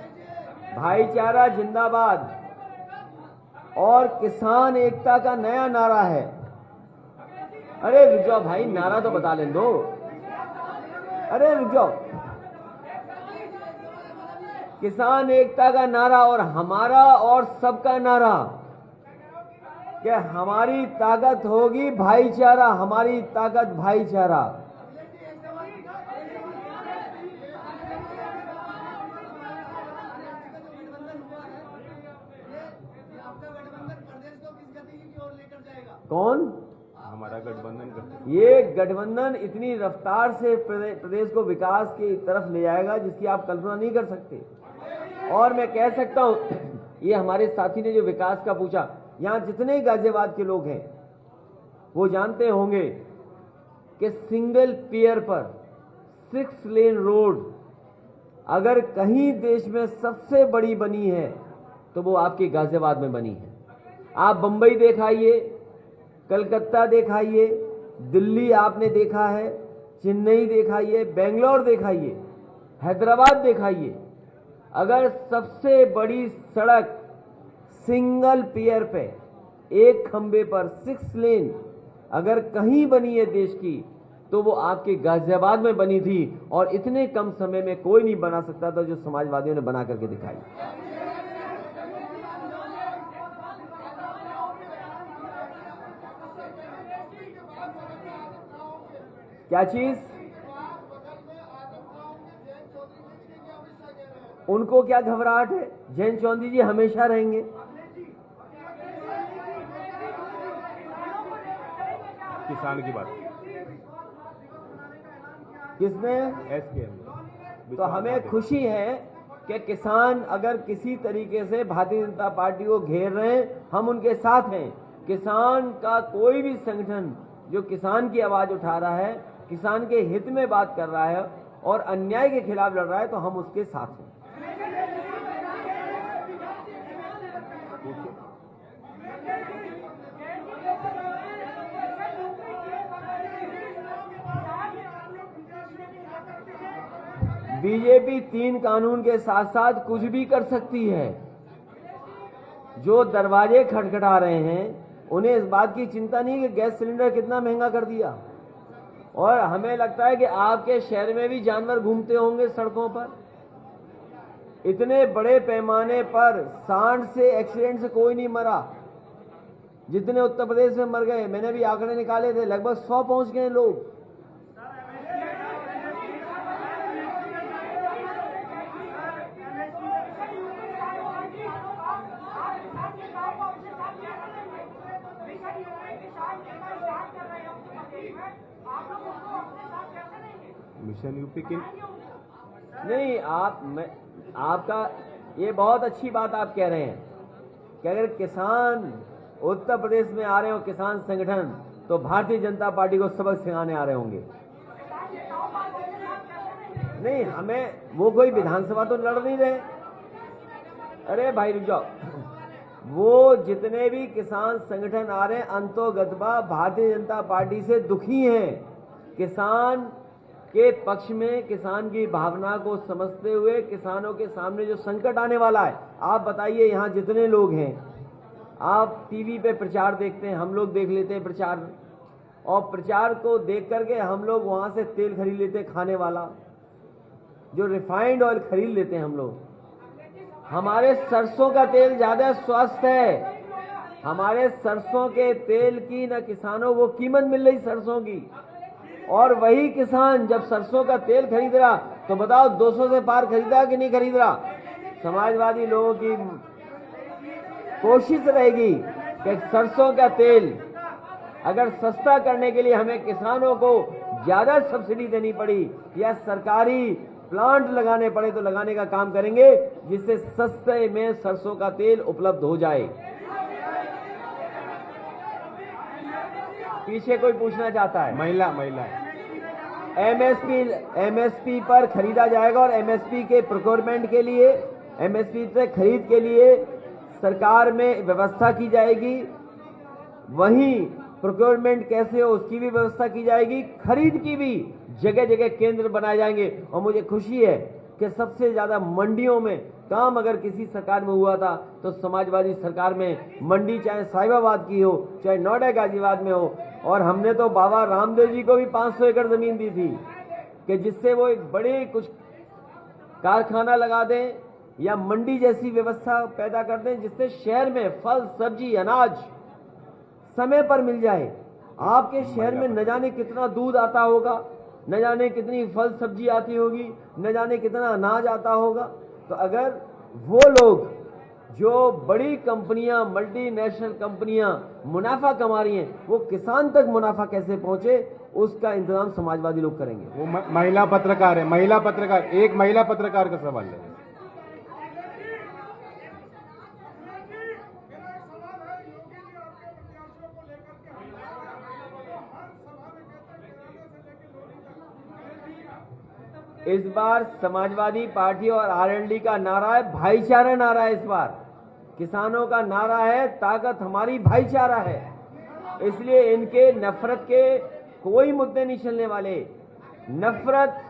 भाईचारा जिंदाबाद। और किसान एकता का नया नारा है। अरे रुक जाओ भाई, नारा तो बता लें दो। अरे रुक जाओ, किसान एकता का नारा और हमारा और सबका नारा कि हमारी ताकत होगी भाईचारा, हमारी ताकत भाईचारा। कौन? हमारा गठबंधन करते। ये गठबंधन इतनी रफ्तार से प्रदेश को विकास की तरफ ले जाएगा जिसकी आप कल्पना नहीं कर सकते। और मैं कह सकता हूं, ये हमारे साथी ने जो विकास का पूछा, यहां जितने गाजियाबाद के लोग हैं वो जानते होंगे कि सिंगल पियर पर 6 लेन रोड अगर कहीं देश में सबसे बड़ी बनी है तो वो आपके गाजियाबाद में बनी है। आप बंबई दिखाइए, कलकत्ता दिखाइए, दिल्ली आपने देखा है, चेन्नई दिखाइए, बेंगलोर दिखाइए, हैदराबाद दिखाइए। अगर सबसे बड़ी सड़क सिंगल पियर पे, एक खंबे पर 6 लेन अगर कहीं बनी है देश की तो वो आपके गाजियाबाद में बनी थी। और इतने कम समय में कोई नहीं बना सकता था जो समाजवादियों ने बना करके दिखाई। क्या चीज? उनको क्या घबराहट है? जैन चौधरी जी हमेशा रहेंगे। किसान की बात किसने? SKM। तो हमें खुशी है कि किसान अगर किसी तरीके से भारतीय जनता पार्टी को घेर रहे हैं, हम उनके साथ हैं। किसान का कोई भी संगठन जो किसान की आवाज उठा रहा है, किसान के हित में बात कर रहा है और अन्याय के खिलाफ लड़ रहा है, तो हम उसके साथ हैं। बीजेपी 3 कानून के साथ साथ कुछ भी कर सकती है। जो दरवाजे खटखटा रहे हैं उन्हें इस बात की चिंता नहीं कि गैस सिलेंडर कितना महंगा कर दिया। और हमें लगता है कि आपके शहर में भी जानवर घूमते होंगे सड़कों पर। इतने बड़े पैमाने पर सांड से एक्सीडेंट से कोई नहीं मरा जितने उत्तर प्रदेश में मर गए। मैंने भी आंकड़े निकाले थे, लगभग 100 पहुंच गए लोग। मिशन यूपी की नहीं, आपका ये बहुत अच्छी बात आप कह रहे हैं कि अगर किसान उत्तर प्रदेश में आ रहे हो, किसान संगठन, तो भारतीय जनता पार्टी को सबक सिखाने आ रहे होंगे। नहीं, हमें वो कोई विधानसभा तो लड़ नहीं रहे। अरे भाई रुक जाओ, वो जितने भी किसान संगठन आ रहे हैं अंतोगतवा भारतीय जनता पार्टी से दुखी हैं। किसान के पक्ष में, किसान की भावना को समझते हुए किसानों के सामने जो संकट आने वाला है, आप बताइए यहाँ जितने लोग हैं, आप टीवी पे प्रचार देखते हैं, हम लोग देख लेते हैं प्रचार, और प्रचार को देख करके हम लोग वहां से तेल खरीद लेते हैं खाने वाला, जो रिफाइंड ऑयल खरीद लेते हैं हम लोग। हमारे सरसों का तेल ज्यादा स्वस्थ है। हमारे सरसों के तेल की न किसानों को कीमत मिल रही सरसों की, और वही किसान जब सरसों का तेल खरीद रहा तो बताओ 200 से पार खरीदा कि नहीं खरीद रहा। समाजवादी लोगों की कोशिश रहेगी कि सरसों का तेल अगर सस्ता करने के लिए हमें किसानों को ज्यादा सब्सिडी देनी पड़ी या सरकारी प्लांट लगाने पड़े तो लगाने का काम करेंगे, जिससे सस्ते में सरसों का तेल उपलब्ध हो जाए। पीछे कोई पूछना चाहता है? महिला एमएसपी पर खरीदा जाएगा और एमएसपी के प्रोक्योरमेंट के लिए, एमएसपी से खरीद के लिए सरकार में व्यवस्था की जाएगी। वहीं प्रोक्योरमेंट कैसे हो उसकी भी व्यवस्था की जाएगी, खरीद की भी जगह जगह केंद्र बनाए जाएंगे। और मुझे खुशी है कि सबसे ज्यादा मंडियों में काम अगर किसी सरकार में हुआ था तो समाजवादी सरकार में मंडी, चाहे साहिबाबाद की हो, चाहे नोएडा गाजियाबाद में हो। और हमने तो बाबा रामदेव जी को भी 500 एकड़ जमीन दी थी कि जिससे वो एक बड़े कुछ कारखाना लगा दें या मंडी जैसी व्यवस्था पैदा कर दें, जिससे शहर में फल, सब्जी, अनाज समय पर मिल जाए। आपके शहर में न जाने कितना दूध आता होगा, न जाने कितनी फल सब्जी आती होगी, न जाने कितना अनाज आता होगा। तो अगर वो लोग जो बड़ी कंपनियां, मल्टीनेशनल कंपनियां मुनाफा कमा रही हैं, वो किसान तक मुनाफा कैसे पहुंचे, उसका इंतजाम समाजवादी लोग करेंगे। वो महिला पत्रकार है, एक महिला पत्रकार का सवाल है। इस बार समाजवादी पार्टी और आरएलडी का नारा है भाईचारा नारा है। इस बार किसानों का नारा है ताकत हमारी भाईचारा है। इसलिए इनके नफरत के कोई मुद्दे नहीं चलने वाले। नफरत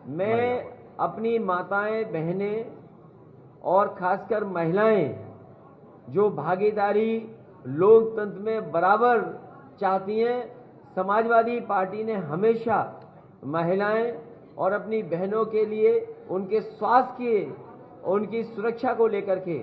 में अपनी माताएं, बहनें और खासकर महिलाएं जो भागीदारी लोकतंत्र में बराबर चाहती हैं, समाजवादी पार्टी ने हमेशा महिलाएं और अपनी बहनों के लिए उनके स्वास्थ्य के, उनकी सुरक्षा को लेकर के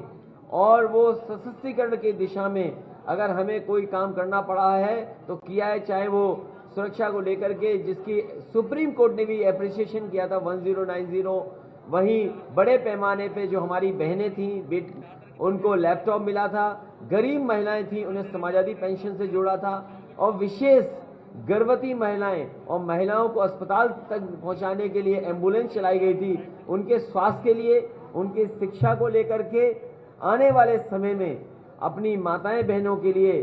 और वो सशक्तिकरण की दिशा में अगर हमें कोई काम करना पड़ा है तो किया है, चाहे वो सुरक्षा को लेकर के जिसकी सुप्रीम कोर्ट ने भी एप्रिसिएशन किया था 1090। वहीं बड़े पैमाने पे जो हमारी बहनें थीं, उनको लैपटॉप मिला था। गरीब महिलाएं थीं, उन्हें समाजवादी पेंशन से जोड़ा था। और विशेष गर्भवती महिलाएं और महिलाओं को अस्पताल तक पहुंचाने के लिए एम्बुलेंस चलाई गई थी। उनके स्वास्थ्य के लिए, उनकी शिक्षा को लेकर के आने वाले समय में अपनी माताएं बहनों के लिए,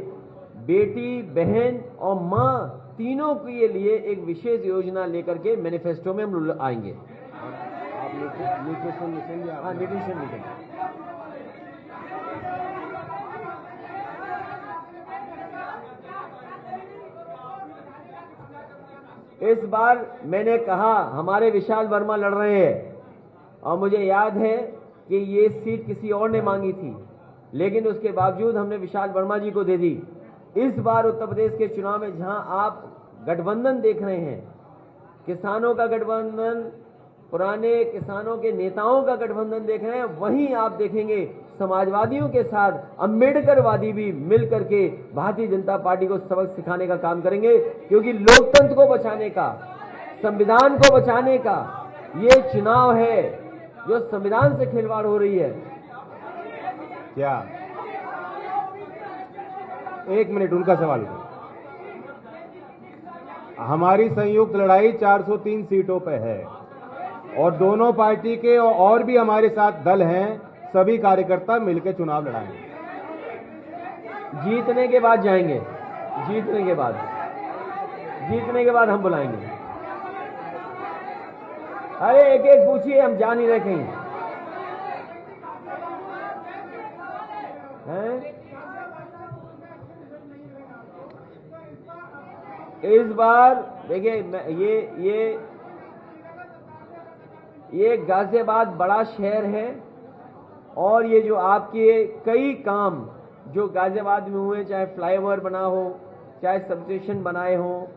बेटी, बहन और मां तीनों के लिए एक विशेष योजना लेकर के मैनिफेस्टो में हम आएंगे। आप न्यूट्रिशन लिखेंगे? हाँ, न्यूट्रिशन लिखेंगे। इस बार मैंने कहा हमारे विशाल वर्मा लड़ रहे हैं और मुझे याद है कि ये सीट किसी और ने मांगी थी, लेकिन उसके बावजूद हमने विशाल वर्मा जी को दे दी। इस बार उत्तर प्रदेश के चुनाव में जहां आप गठबंधन देख रहे हैं, किसानों का गठबंधन, पुराने किसानों के नेताओं का गठबंधन देख रहे हैं, वहीं आप देखेंगे समाजवादियों के साथ अम्बेडकरवादी भी मिल करके भारतीय जनता पार्टी को सबक सिखाने का काम करेंगे, क्योंकि लोकतंत्र को बचाने का, संविधान को बचाने का ये चुनाव है जो संविधान से खिलवाड़ हो रही है। क्या 1 मिनट उनका सवाल। हमारी संयुक्त लड़ाई 403 सीटों पे है और दोनों पार्टी के और भी हमारे साथ दल हैं, सभी कार्यकर्ता मिलकर चुनाव लड़ाएंगे। जीतने के बाद जाएंगे, जीतने के बाद हम बुलाएंगे। अरे एक एक पूछिए, हम जा नहीं रहे कहीं हैं? इस बार देखिए, ये गाजियाबाद बड़ा शहर है और ये जो आपके कई काम जो गाजियाबाद में हुए, चाहे फ्लाईओवर बना हो, चाहे सबस्टेशन बनाए हो,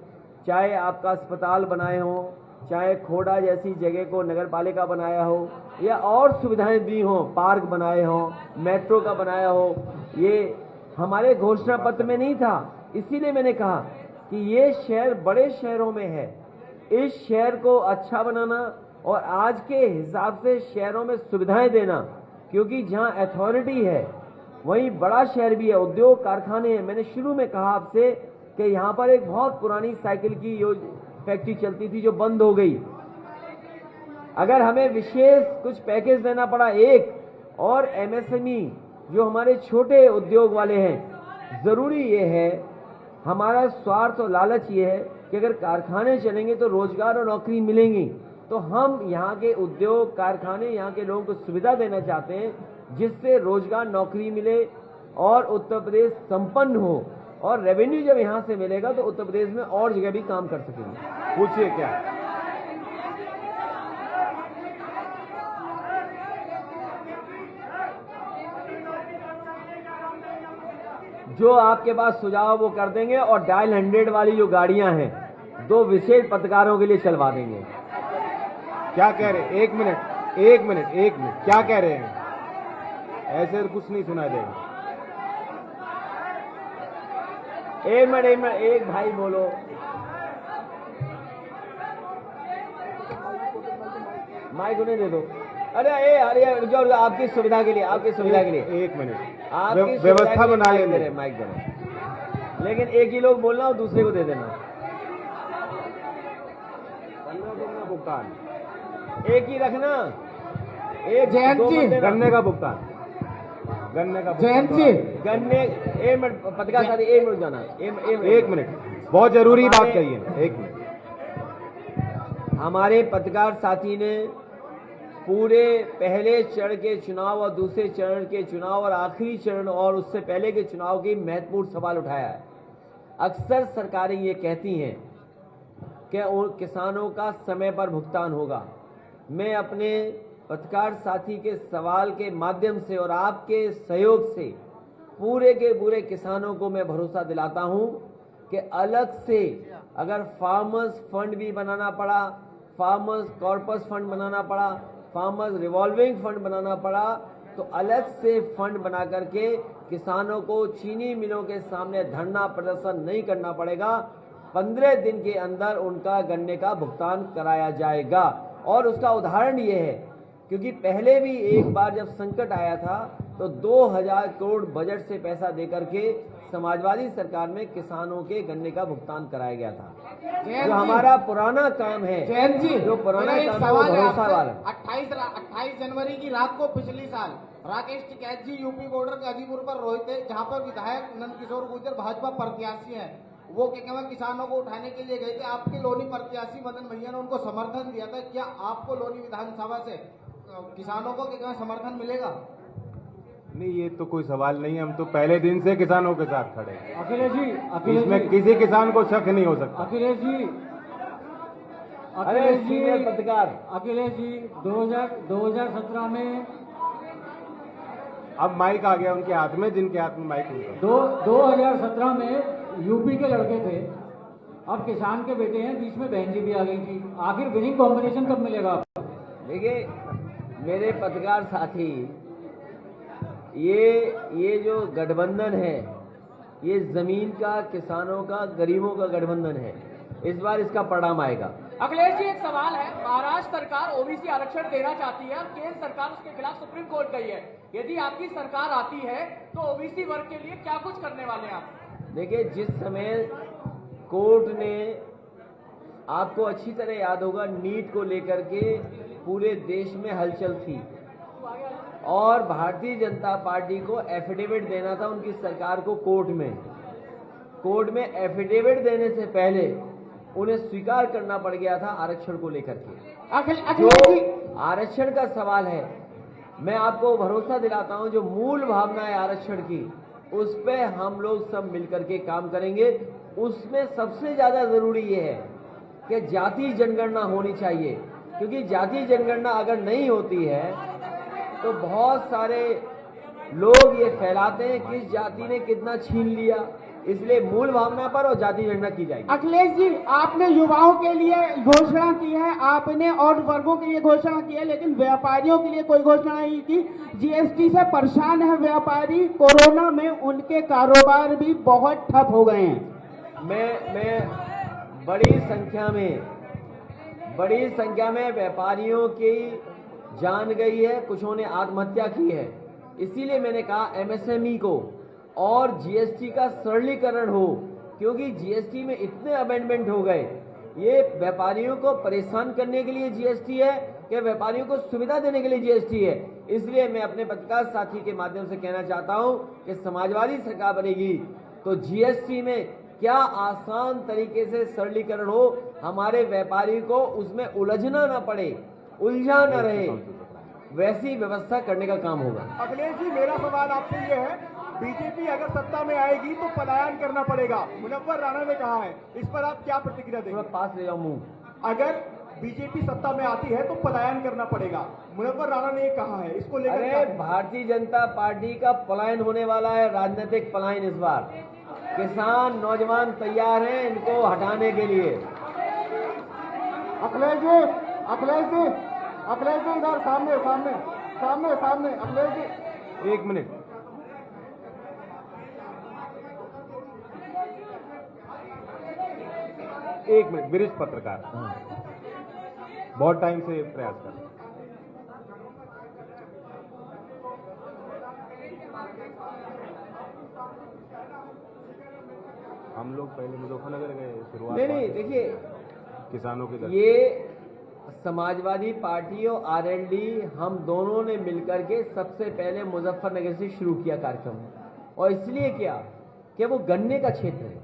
चाहे आपका अस्पताल बनाए हो, चाहे खोड़ा जैसी जगह को नगर पालिका बनाया हो, या और सुविधाएं दी हो, पार्क बनाए हो, मेट्रो का बनाया हो, ये हमारे घोषणा पत्र में नहीं था। इसीलिए मैंने कहा कि ये शहर बड़े शहरों में है, इस शहर को अच्छा बनाना और आज के हिसाब से शहरों में सुविधाएं देना, क्योंकि जहां अथॉरिटी है वहीं बड़ा शहर भी है, उद्योग कारखाने हैं। मैंने शुरू में कहा आपसे कि यहां पर एक बहुत पुरानी साइकिल की फैक्ट्री चलती थी जो बंद हो गई। अगर हमें विशेष कुछ पैकेज देना पड़ा एक, और एमएसएमई जो हमारे छोटे उद्योग वाले हैं, जरूरी ये है, हमारा स्वार्थ और लालच ये है कि अगर कारखाने चलेंगे तो रोजगार और नौकरी मिलेंगी। तो हम यहाँ के उद्योग कारखाने, यहाँ के लोगों को सुविधा देना चाहते हैं जिससे रोजगार नौकरी मिले और उत्तर प्रदेश संपन्न हो, और रेवेन्यू जब यहाँ से मिलेगा तो उत्तर प्रदेश में और जगह भी काम कर सकेंगे। पूछिए क्या। जो आपके पास सुझाव वो कर देंगे, और डायल 100 वाली जो गाड़ियां हैं 2 विशेष पत्रकारों के लिए चलवा देंगे। क्या कह रहे हैं? 1 मिनट, क्या कह रहे हैं? ऐसे तो कुछ नहीं सुना देगा। एक मिनट, एक भाई बोलो। माइक उन्हें दे दो। अरे जो आपकी सुविधा के लिए, 1 मिनट, आपकी व्यवस्था बना लेंगे। माइक दे रहे, लेकिन एक ही लोग बोलना और दूसरे को दे देना। भुगतान एक ही रखना। एक जयंत जी, गन्ने का भुगतान जयंत जी, गन्ने, 1 मिनट पत्रकार साथी, 1 मिनट जाना, 1 मिनट, बहुत जरूरी बात कही है। 1 मिनट। हमारे पत्रकार साथी ने पूरे पहले चरण के चुनाव और दूसरे चरण के चुनाव और आखिरी चरण और उससे पहले के चुनाव की महत्वपूर्ण सवाल उठाया है। अक्सर सरकारें ये कहती हैं कि उन किसानों का समय पर भुगतान होगा। मैं अपने पत्रकार साथी के सवाल के माध्यम से और आपके सहयोग से पूरे के पूरे किसानों को मैं भरोसा दिलाता हूं कि अलग से अगर फार्मर्स फंड भी बनाना पड़ा, फार्मर्स कॉर्पस फंड बनाना पड़ा, फार्मर्स रिवॉल्विंग फंड बनाना पड़ा, तो अलग से फंड बना करके किसानों को चीनी मिलों के सामने धरना प्रदर्शन नहीं करना पड़ेगा। 15 दिन के अंदर उनका गन्ने का भुगतान कराया जाएगा। और उसका उदाहरण ये है, क्योंकि पहले भी एक बार जब संकट आया था तो 2000 करोड़ बजट से पैसा देकर के समाजवादी सरकार में किसानों के गन्ने का भुगतान कराया गया था। जो हमारा पुराना काम है, जयंत जी, जो पुराना काम है वो भरोसा वाला। 28 जनवरी की रात को पिछली साल राकेश टिकैत जी यूपी बॉर्डर गाजीपुर पर रोए थे, जहां पर विधायक नंदकिशोर गुर्जर भाजपा प्रत्याशी हैं, वो क्या किसानों को उठाने के लिए गए थे। आपके लोनी प्रत्याशी मदन भैया ने उनको समर्थन दिया था। क्या आपको लोनी विधानसभा से किसानों को क्या समर्थन मिलेगा? नहीं, ये तो कोई सवाल नहीं है। हम तो पहले दिन से किसानों के साथ खड़े हैं। अखिलेश जी, इसमें किसी किसान को शक नहीं हो सकता। अखिलेश जी, अरे सीनियर पत्रकार अखिलेश जी 2017 में अब माइक आ गया उनके हाथ में, जिनके हाथ में माइक उनका। 2017 में यूपी के लड़के थे, अब किसान के बेटे हैं, बीच में बहन जी भी आ गई थी। आखिर विनिंग कॉम्बिनेशन कब मिलेगा आपको? देखिए मेरे पत्रकार साथी, ये जो गठबंधन है ये जमीन का, किसानों का, गरीबों का गठबंधन है। इस बार इसका परिणाम आएगा। अखिलेश जी, एक सवाल है। महाराष्ट्र सरकार ओबीसी आरक्षण देना चाहती है और केंद्र सरकार उसके खिलाफ सुप्रीम कोर्ट गई है। यदि आपकी सरकार आती है तो ओबीसी वर्ग के लिए क्या कुछ करने वाले हैं आप? देखिए, जिस समय कोर्ट ने, आपको अच्छी तरह याद होगा, नीट को लेकर के पूरे देश में हलचल थी और भारतीय जनता पार्टी को एफिडेविट देना था उनकी सरकार को कोर्ट में एफिडेविट देने से पहले उन्हें स्वीकार करना पड़ गया था आरक्षण को लेकर के। जो आरक्षण का सवाल है, मैं आपको भरोसा दिलाता हूं, जो मूल भावना है आरक्षण की, उस पे हम लोग सब मिलकर के काम करेंगे। उसमें सबसे ज्यादा जरूरी ये है कि जाति जनगणना होनी चाहिए, क्योंकि जाति जनगणना अगर नहीं होती है तो बहुत सारे लोग ये फैलाते हैं किस जाति ने कितना छीन लिया। इसलिए मूल भावना पर और जाति जनगणना की जाएगी। अखिलेश जी, आपने युवाओं के लिए घोषणा की है, आपने और वर्गों के लिए घोषणा की है, लेकिन व्यापारियों के लिए कोई घोषणा नहीं की। जीएसटी से परेशान है व्यापारी, कोरोना में उनके कारोबार भी बहुत ठप हो गए हैं। मैं बड़ी संख्या में व्यापारियों की जान गई है, कुछों ने आत्महत्या की है। इसीलिए मैंने कहा एमएसएमई को और जीएसटी का सरलीकरण हो, क्योंकि जीएसटी में इतने अमेंडमेंट हो गए। ये व्यापारियों को परेशान करने के लिए जीएसटी है कि व्यापारियों को सुविधा देने के लिए जीएसटी है। इसलिए मैं अपने पत्रकार साथी के माध्यम से कहना चाहता हूं कि समाजवादी सरकार बनेगी तो जीएसटी में क्या आसान तरीके से सरलीकरण हो, हमारे व्यापारी को उसमें उलझना ना पड़े, उलझा न रहे, वैसी व्यवस्था करने का काम होगा। अखिलेश जी, मेरा सवाल आपसे ये है, बीजेपी अगर सत्ता में आएगी तो पलायन करना पड़ेगा, मुनव्वर राणा ने कहा है, इस पर आप क्या प्रतिक्रिया देंगे? पास ले जाऊं मुंह। अगर बीजेपी सत्ता में आती है तो पलायन करना पड़ेगा, मुनव्वर राणा ने ये कहा है, इसको लेकर अरे भारतीय जनता पार्टी का पलायन होने वाला है, राजनीतिक पलायन। इस बार किसान नौजवान तैयार हैं इनको हटाने के लिए। अखिलेश जी इधर सामने अखिलेश जी। एक मिनट, वरिष्ठ पत्रकार, बहुत टाइम से प्रयास कर रहे हैं। हम लोग पहले मुजफ्फरनगर गए, शुरुआत नहीं, देखिए किसानों के दल, ये समाजवादी पार्टी और आरएलडी हम दोनों ने मिलकर के सबसे पहले मुजफ्फरनगर से शुरू किया कार्यक्रम, और इसलिए किया कि वो गन्ने का क्षेत्र है,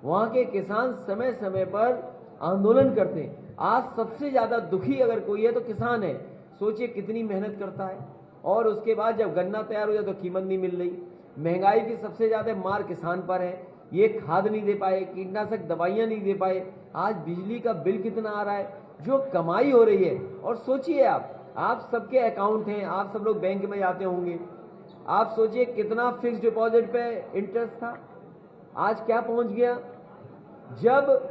वहाँ के किसान समय समय पर आंदोलन करते हैं। आज सबसे ज्यादा दुखी अगर कोई है तो किसान है। सोचिए कितनी मेहनत करता है और उसके बाद जब गन्ना तैयार हो जाए तो कीमत नहीं मिल रही। महंगाई की सबसे ज्यादा मार किसान पर है, ये खाद नहीं दे पाए, कीटनाशक दवाइयां नहीं दे पाए, आज बिजली का बिल कितना आ रहा है, जो कमाई हो रही है। और सोचिए आप सबके अकाउंट हैं, आप सब लोग बैंक में जाते होंगे, आप सोचिए कितना फिक्स डिपॉजिट पे इंटरेस्ट था, आज क्या पहुंच गया। जब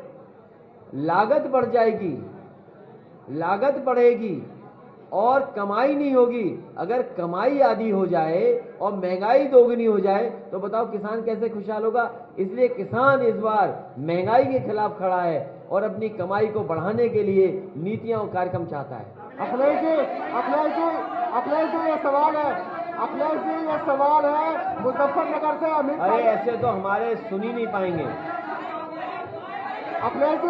लागत बढ़ जाएगी, लागत बढ़ेगी और कमाई नहीं होगी, अगर कमाई आधी हो जाए और महंगाई दोगुनी हो जाए तो बताओ किसान कैसे खुशहाल होगा। इसलिए किसान इस बार महंगाई के खिलाफ खड़ा है और अपनी कमाई को बढ़ाने के लिए नीतियां और कार्यक्रम चाहता है। अखिलेश जी ये सवाल है मुजफ्फरनगर से अमित। अरे ऐसे तो हमारे सुन ही नहीं पाएंगे। अखिलेश जी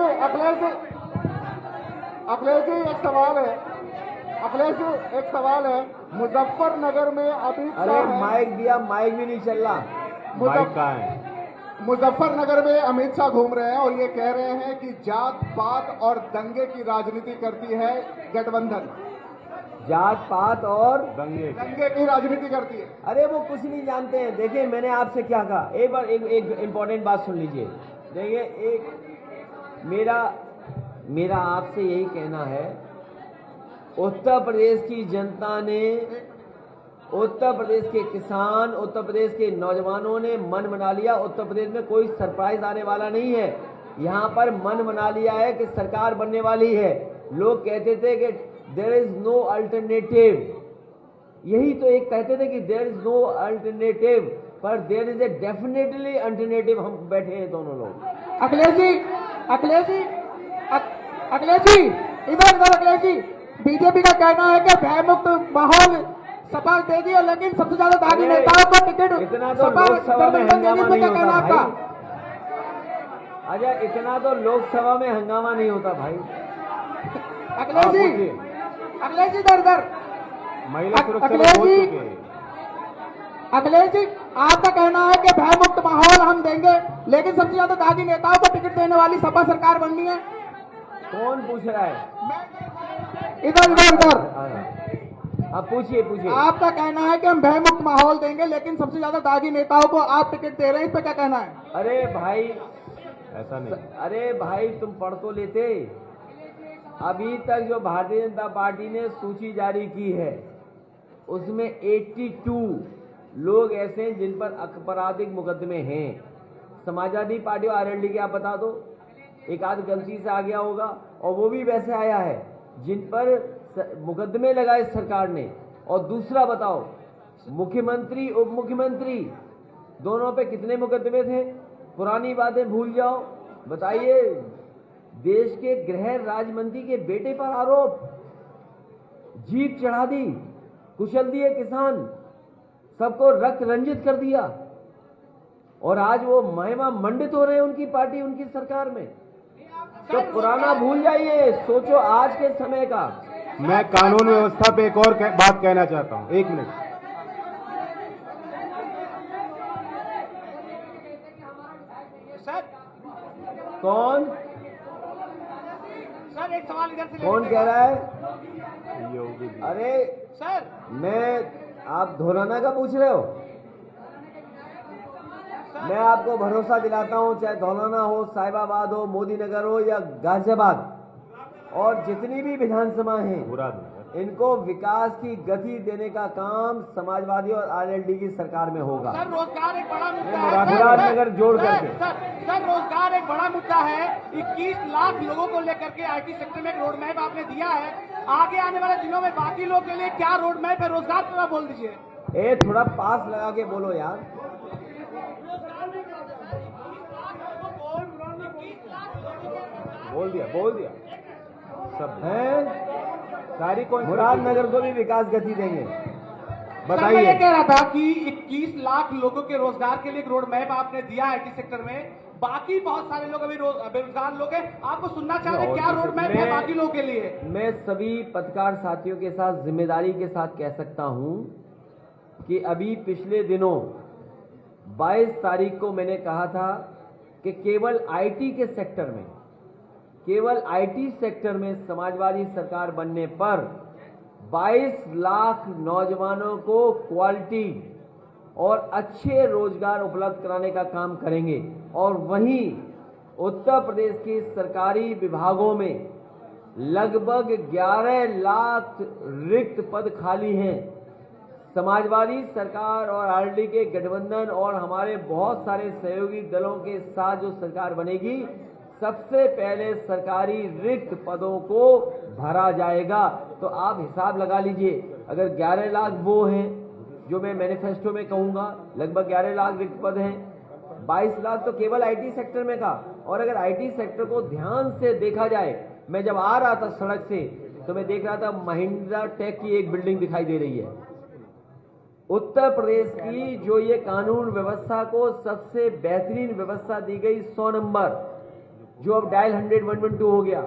एक सवाल है मुजफ्फरनगर में अभी। अरे माइक दिया, माइक भी नहीं चल रहा। माइक कहाँ है? मुजफ्फरनगर में अमित शाह घूम रहे हैं और ये कह रहे हैं कि जात पात और दंगे की राजनीति करती है गठबंधन, जात पात और दंगे की राजनीति करती है। अरे वो कुछ नहीं जानते हैं। देखिए मैंने आपसे क्या कहा, एक बार एक इंपॉर्टेंट बात सुन लीजिए। देखिए मेरा आपसे यही कहना है, उत्तर प्रदेश की जनता ने, उत्तर प्रदेश के किसान, उत्तर प्रदेश के नौजवानों ने मन बना लिया। उत्तर प्रदेश में कोई सरप्राइज आने वाला नहीं है। यहाँ पर मन बना लिया है कि सरकार बनने वाली है। लोग कहते थे कि देयर इज नो अल्टरनेटिव, यही तो एक कहते थे कि देयर इज नो अल्टरनेटिव, पर there is a definitely alternative. हम बैठे हैं दोनों लोग। अखिलेश जी, अखिलेश जी, अखिलेश जी, इधर अखिलेश जी, बीजेपी का कहना है कि भय मुक्त माहौल सपा देगी, लेकिन सबसे ज्यादा दागी नेताओं को टिकट इतना तो लोकसभा में हंगामा नहीं होता भाई। अच्छा, इतना तो लोकसभा में हंगामा नहीं होता भाई। अखिलेश जी, अखिलेश जी इधर, महिला सुरक्षा अखिलेश में बोल जी, चुके हैं। अखिलेश जी, आपका कहना है कि भय मुक्त माहौल हम देंगे, लेकिन सबसे ज्यादा दागी नेताओं को टिकट देने वाली सपा सरकार बननी है। कौन पूछ रहा है? इधर आप पूछिए पूछिए। आपका कहना है कि हम भय मुक्त माहौल देंगे, लेकिन सबसे ज्यादा दागी नेताओं को आप टिकट दे रहे हैं, इस पे क्या कहना है? ऐसा नहीं। अरे भाई, तुम पढ़ तो लेते। अभी तक जो भारतीय जनता पार्टी ने सूची जारी की है उसमें 82 लोग ऐसे हैं जिन पर आपराधिक मुकदमे हैं। समाजवादी पार्टी और आरएलडी के आप बता दो, एक आध गलती से आ गया होगा, और वो भी वैसे आया है जिन पर मुकदमे लगाए सरकार ने। और दूसरा बताओ, मुख्यमंत्री उप मुख्यमंत्री दोनों पे कितने मुकदमे थे? पुरानी बातें भूल जाओ। बताइए, देश के गृह राज्य मंत्री के बेटे पर आरोप, जीप चढ़ा दी, कुचल दिए किसान, सबको रक्त रंजित कर दिया, और आज वो महिमा मंडित हो रहे हैं उनकी पार्टी, उनकी सरकार में। तो पुराना भूल जाइए, सोचो आज के समय का। मैं कानून व्यवस्था पे एक और बात कहना चाहता हूं, 1 मिनट। सर, कौन सर एक सवाल इधर से कौन कह रहा है? योगी जी। अरे सर, आप धोलाना का पूछ रहे हो? मैं आपको भरोसा दिलाता हूं, चाहे धौलाना हो, साहिबाबाद हो, मोदी नगर हो या गाजियाबाद, और जितनी भी विधानसभा हैं, इनको विकास की गति देने का काम समाजवादी और आरएलडी की सरकार में होगा। सर रोजगार एक बड़ा मुद्दा है। मुरादनगर जोड़ करके। सर रोजगार एक बड़ा मुद्दा है। 21 लाख लोगों को लेकर के आईटी सेक्टर में एक रोड मैप आपने दिया है। आगे आने वाले दिनों में बाकी लोग के लिए क्या रोड मैप है? रोजगार पूरा बोल दीजिए। थोड़ा पास लगा के बोलो यार। बोल दिया सब है। सारी कौन मुरादनगर को भी विकास गति देंगे। सर मैं ये कह रहा था कि 21 लाख लोगों के रोजगार के लिए एक रोड मैप आपने दिया है आईटी सेक्टर में, बाकी बहुत सारे लोग अभी बेरोजगार लोग हैं। आपको सुनना चाह रहे हैं क्या रोड मैप है बाकी लोगों के लिए? मैं सभी पत्रकार साथियों के साथ जिम्मेदारी के साथ कह सकता हूं कि अभी पिछले दिनों 22 तारीख को मैंने कहा था कि केवल आईटी के सेक्टर में, केवल आईटी सेक्टर में समाजवादी सरकार बनने पर 22 लाख नौजवानों को क्वालिटी और अच्छे रोजगार उपलब्ध कराने का काम करेंगे। और वहीं उत्तर प्रदेश के सरकारी विभागों में लगभग 11 लाख रिक्त पद खाली हैं। समाजवादी सरकार और आरएलडी के गठबंधन और हमारे बहुत सारे सहयोगी दलों के साथ जो सरकार बनेगी, सबसे पहले सरकारी रिक्त पदों को भरा जाएगा। तो आप हिसाब लगा लीजिए, अगर 11 लाख वो हैं जो मैं मैनिफेस्टो में कहूंगा, लगभग 11 लाख रिक्त पद हैं, 22 लाख तो केवल आईटी सेक्टर में था। और अगर आईटी सेक्टर को ध्यान से देखा जाए, मैं जब आ रहा था सड़क से तो मैं देख रहा था महिंद्रा टेक की एक बिल्डिंग दिखाई दे रही है। उत्तर प्रदेश की जो ये कानून व्यवस्था को सबसे बेहतरीन व्यवस्था दी गई 100 नंबर, जो अब डायल 100-112 हो गया,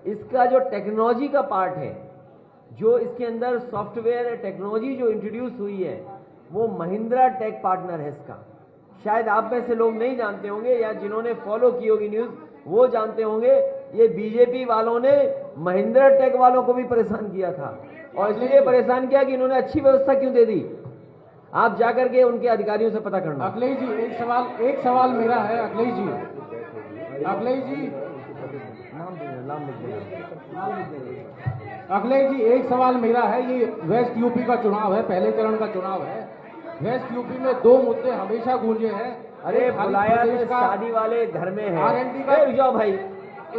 इसका जो टेक्नोलॉजी का पार्ट है, जो इसके अंदर सॉफ्टवेयर टेक्नोलॉजी जो इंट्रोड्यूस हुई है, वो महिंद्रा टेक पार्टनर है इसका। शायद आप में से लोग नहीं जानते होंगे, या जिन्होंने फॉलो की होगी न्यूज वो जानते होंगे। ये बीजेपी वालों ने महिंद्रा टेक वालों को भी परेशान किया था, और इसलिए परेशान किया कि इन्होंने अच्छी व्यवस्था क्यों दे दी। आप जाकर के उनके अधिकारियों से पता करना। अखिलेश जी एक सवाल मेरा है। अखिलेश जी नाम लिख देना। अखिलेश जी, एक सवाल मेरा है, ये वेस्ट यूपी का चुनाव है, पहले चरण का चुनाव है। वेस्ट यूपी में दो मुद्दे हमेशा गूंजे हैं। अरे बुलाया तो शादी वाले घर में है। R&D का जाओ भाई,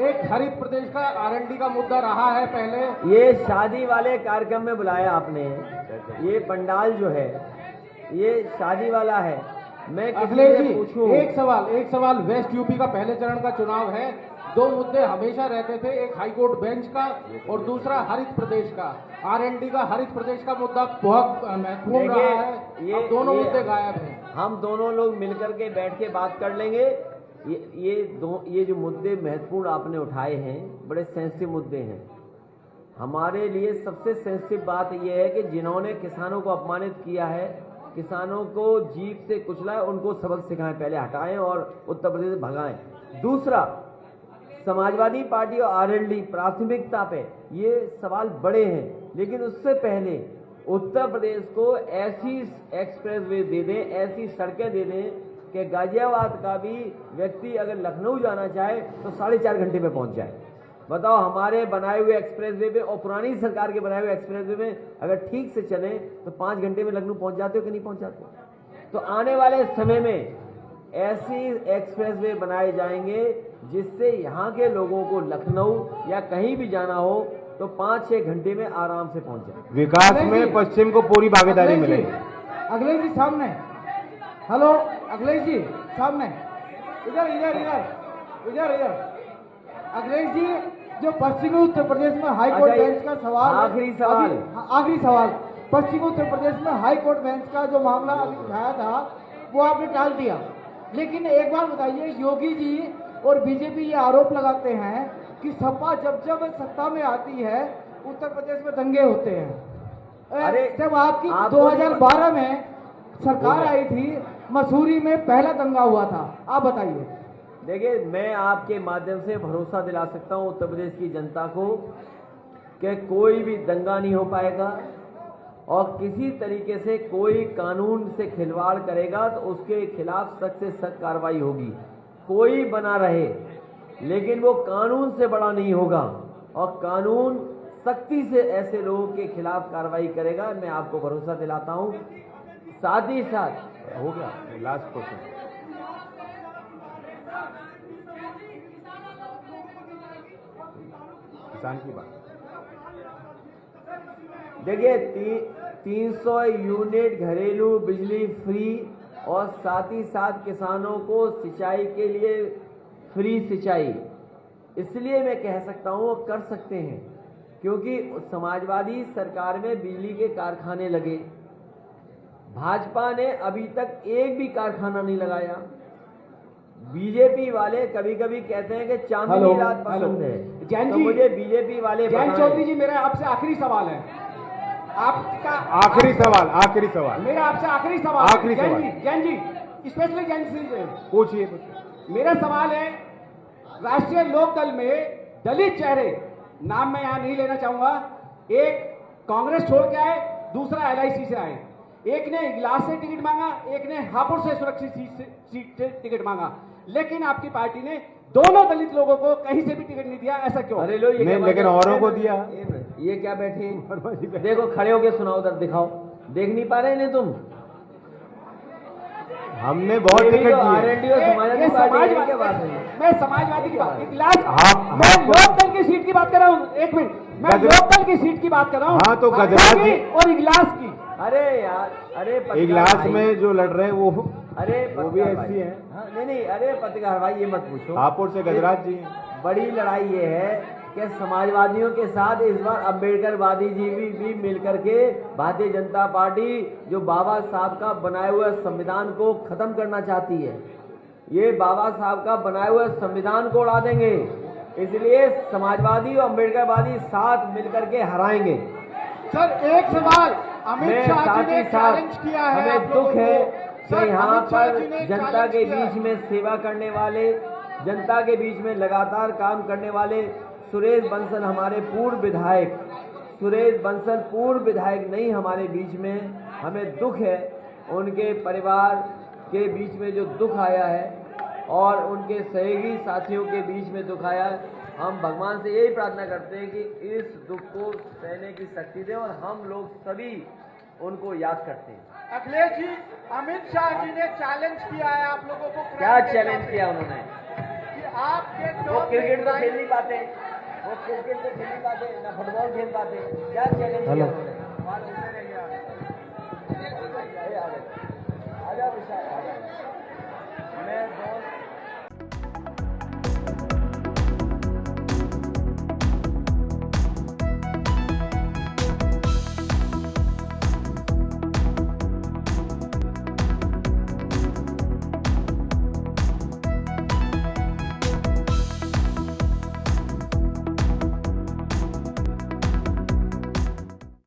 एक हरित प्रदेश का R&D का मुद्दा रहा है पहले। ये शादी वाले कार्यक्रम में बुलाया आपने, ये पंडाल जो है ये शादी वाला है। मैं अखिलेश जी, पूछूं, एक सवाल, वेस्ट यूपी का पहले चरण का चुनाव है, दो मुद्दे हमेशा रहते थे, एक हाईकोर्ट बेंच का और दूसरा हरित प्रदेश का। R&D का हरित प्रदेश का मुद्दा बहुत महत्वपूर्ण रहा है, अब दोनों मुद्दे गायब हैं। हम दोनों लोग मिलकर के बैठ के बात कर लेंगे। ये जो मुद्दे महत्वपूर्ण आपने उठाए हैं, बड़े सेंसिटिव मुद्दे हैं। हमारे लिए सबसे सेंसिटिव बात यह है कि जिन्होंने किसानों को अपमानित किया है, किसानों को जीप से कुचला है, उनको सबक सिखाएं, पहले हटाएं और उत्तर प्रदेश से भगाएं। दूसरा, समाजवादी पार्टी और R&D प्राथमिकता पे ये सवाल बड़े हैं, लेकिन उससे पहले उत्तर प्रदेश को ऐसी एक्सप्रेसवे दे दें, ऐसी सड़कें दे दें कि गाजियाबाद का भी व्यक्ति अगर लखनऊ जाना चाहे तो 4.5 घंटे में पहुंच जाए। बताओ, हमारे बनाए हुए एक्सप्रेसवे में और पुरानी सरकार के बनाए हुए एक्सप्रेसवे में अगर ठीक से चले तो 5 घंटे में लखनऊ पहुंच जाते हो कि नहीं पहुंच जाते? तो आने वाले समय में ऐसी एक्सप्रेसवे बनाए जाएंगे जिससे यहाँ के लोगों को लखनऊ या कहीं भी जाना हो तो 5-6 घंटे में आराम से पहुंच जाए। विकास में पश्चिम को पूरी भागीदारी मिलेगी। अखिलेश जी सामने, हेलो अखिलेश जी सामने, इधर इधर इधर इधर इधर। अखिलेश जी, जो पश्चिमी उत्तर प्रदेश में हाई कोर्ट बेंच का सवाल, आखिरी सवाल, पश्चिमी उत्तर प्रदेश में हाई कोर्ट बेंच का जो मामला अभी उठाया था वो आपने टाल दिया। लेकिन एक बार बताइए, योगी जी और बीजेपी ये आरोप लगाते हैं कि सपा जब सत्ता में आती है उत्तर प्रदेश में दंगे होते हैं। अरे जब आपकी 2012 में सरकार आई थी, मसूरी में पहला दंगा हुआ था, आप बताइए। देखिए, मैं आपके माध्यम से भरोसा दिला सकता हूं उत्तर प्रदेश की जनता को कि कोई भी दंगा नहीं हो पाएगा और किसी तरीके से कोई कानून से खिलवाड़ करेगा तो उसके खिलाफ सख्त से सख्त कार्रवाई होगी। कोई बना रहे, लेकिन वो कानून से बड़ा नहीं होगा और कानून सख्ती से ऐसे लोगों के खिलाफ कार्रवाई करेगा, मैं आपको भरोसा दिलाता हूं। साथ ही साथ हो गया लास्ट क्वेश्चन, किसान की बात। देखिए, 300 यूनिट घरेलू बिजली फ्री और साथ ही साथ किसानों को सिंचाई के लिए फ्री सिंचाई, इसलिए मैं कह सकता हूं वो कर सकते हैं क्योंकि समाजवादी सरकार में बिजली के कारखाने लगे। भाजपा ने अभी तक एक भी कारखाना नहीं लगाया। बीजेपी वाले कभी कभी कहते हैं कि चांदनी रात पसंद है, तो मुझे बीजेपी वाले जयंत चौधरी जी, मेरा आपसे आखिरी सवाल है, आपका आखिरी सवाल मेरा आपसे आखिरी सवाल जैन जी स्पेशली जैन जी पूछिए। मेरा सवाल है, राष्ट्रीय लोकदल में दलित चेहरे, नाम मैं यहां नहीं लेना चाहूंगा, एक कांग्रेस छोड़ के आए, दूसरा LIC से आए, एक ने इगलास से टिकट मांगा, एक ने हापुड़ से सुरक्षित सीट से टिकट मांगा, लेकिन आपकी पार्टी ने दोनों दलित लोगों को कहीं से भी टिकट नहीं दिया, ऐसा क्यों? अरे लो, ये लेकिन औरों को दिया। ये क्या बैठे, देखो खड़े होके सुनाओ, उधर दिखाओ, देख नहीं पा रहे नहीं तुम? हमने बहुत टिकट दिए। R&D और समाजवादी पार्टी की क्या बात है? मैं समाजवादी की बात, मैं लोकदल की सीट की बात कर रहा हूँ, एक मिनट, मैं लोकदल की सीट की बात कर रहा हूँ। हाँ, तो गजरात और इगलास की। अरे यार, अरे इगलास में जो लड़ रहे हैं वो भी ऐसी है। हाँ, नहीं, अरे पत्रकार भाई ये मत पूछो। हापुड़ से गजरात जी। बड़ी लड़ाई ये है कि समाजवादियों के साथ इस बार अम्बेडकरवादी जी भी मिलकर के भारतीय जनता पार्टी जो बाबा साहब का बनाए हुए संविधान को खत्म करना चाहती है, ये बाबा साहब का बनाए हुए संविधान को उड़ा देंगे, इसलिए समाजवादी और अम्बेडकरवादी साथ मिलकर के हराएंगे। सर, एक सवाल, अमित शाह जी ने चैलेंज किया है, हमें दुख है कि यहाँ पर जनता के बीच में सेवा करने वाले, जनता के बीच में लगातार काम करने वाले सुरेश बंसल, हमारे पूर्व विधायक सुरेश बंसल पूर्व विधायक नहीं हमारे बीच में, हमें दुख है उनके परिवार के बीच में जो दुख आया है और उनके सहयोगी साथियों के बीच में दुख आया है। हम भगवान से यही प्रार्थना करते हैं कि इस दुख को सहने की शक्ति दें और हम लोग सभी उनको याद करते हैं। अखिलेश जी, अमित शाह जी ने चैलेंज किया है आप लोगों को। क्या चैलेंज किया उन्होंने? कि आपके वो क्रिकेट तो खेल नहीं पाते, वो क्रिकेट तो खेल नहीं पाते, ना फुटबॉल खेल पाते, क्या चैलेंज किया उन्होंने?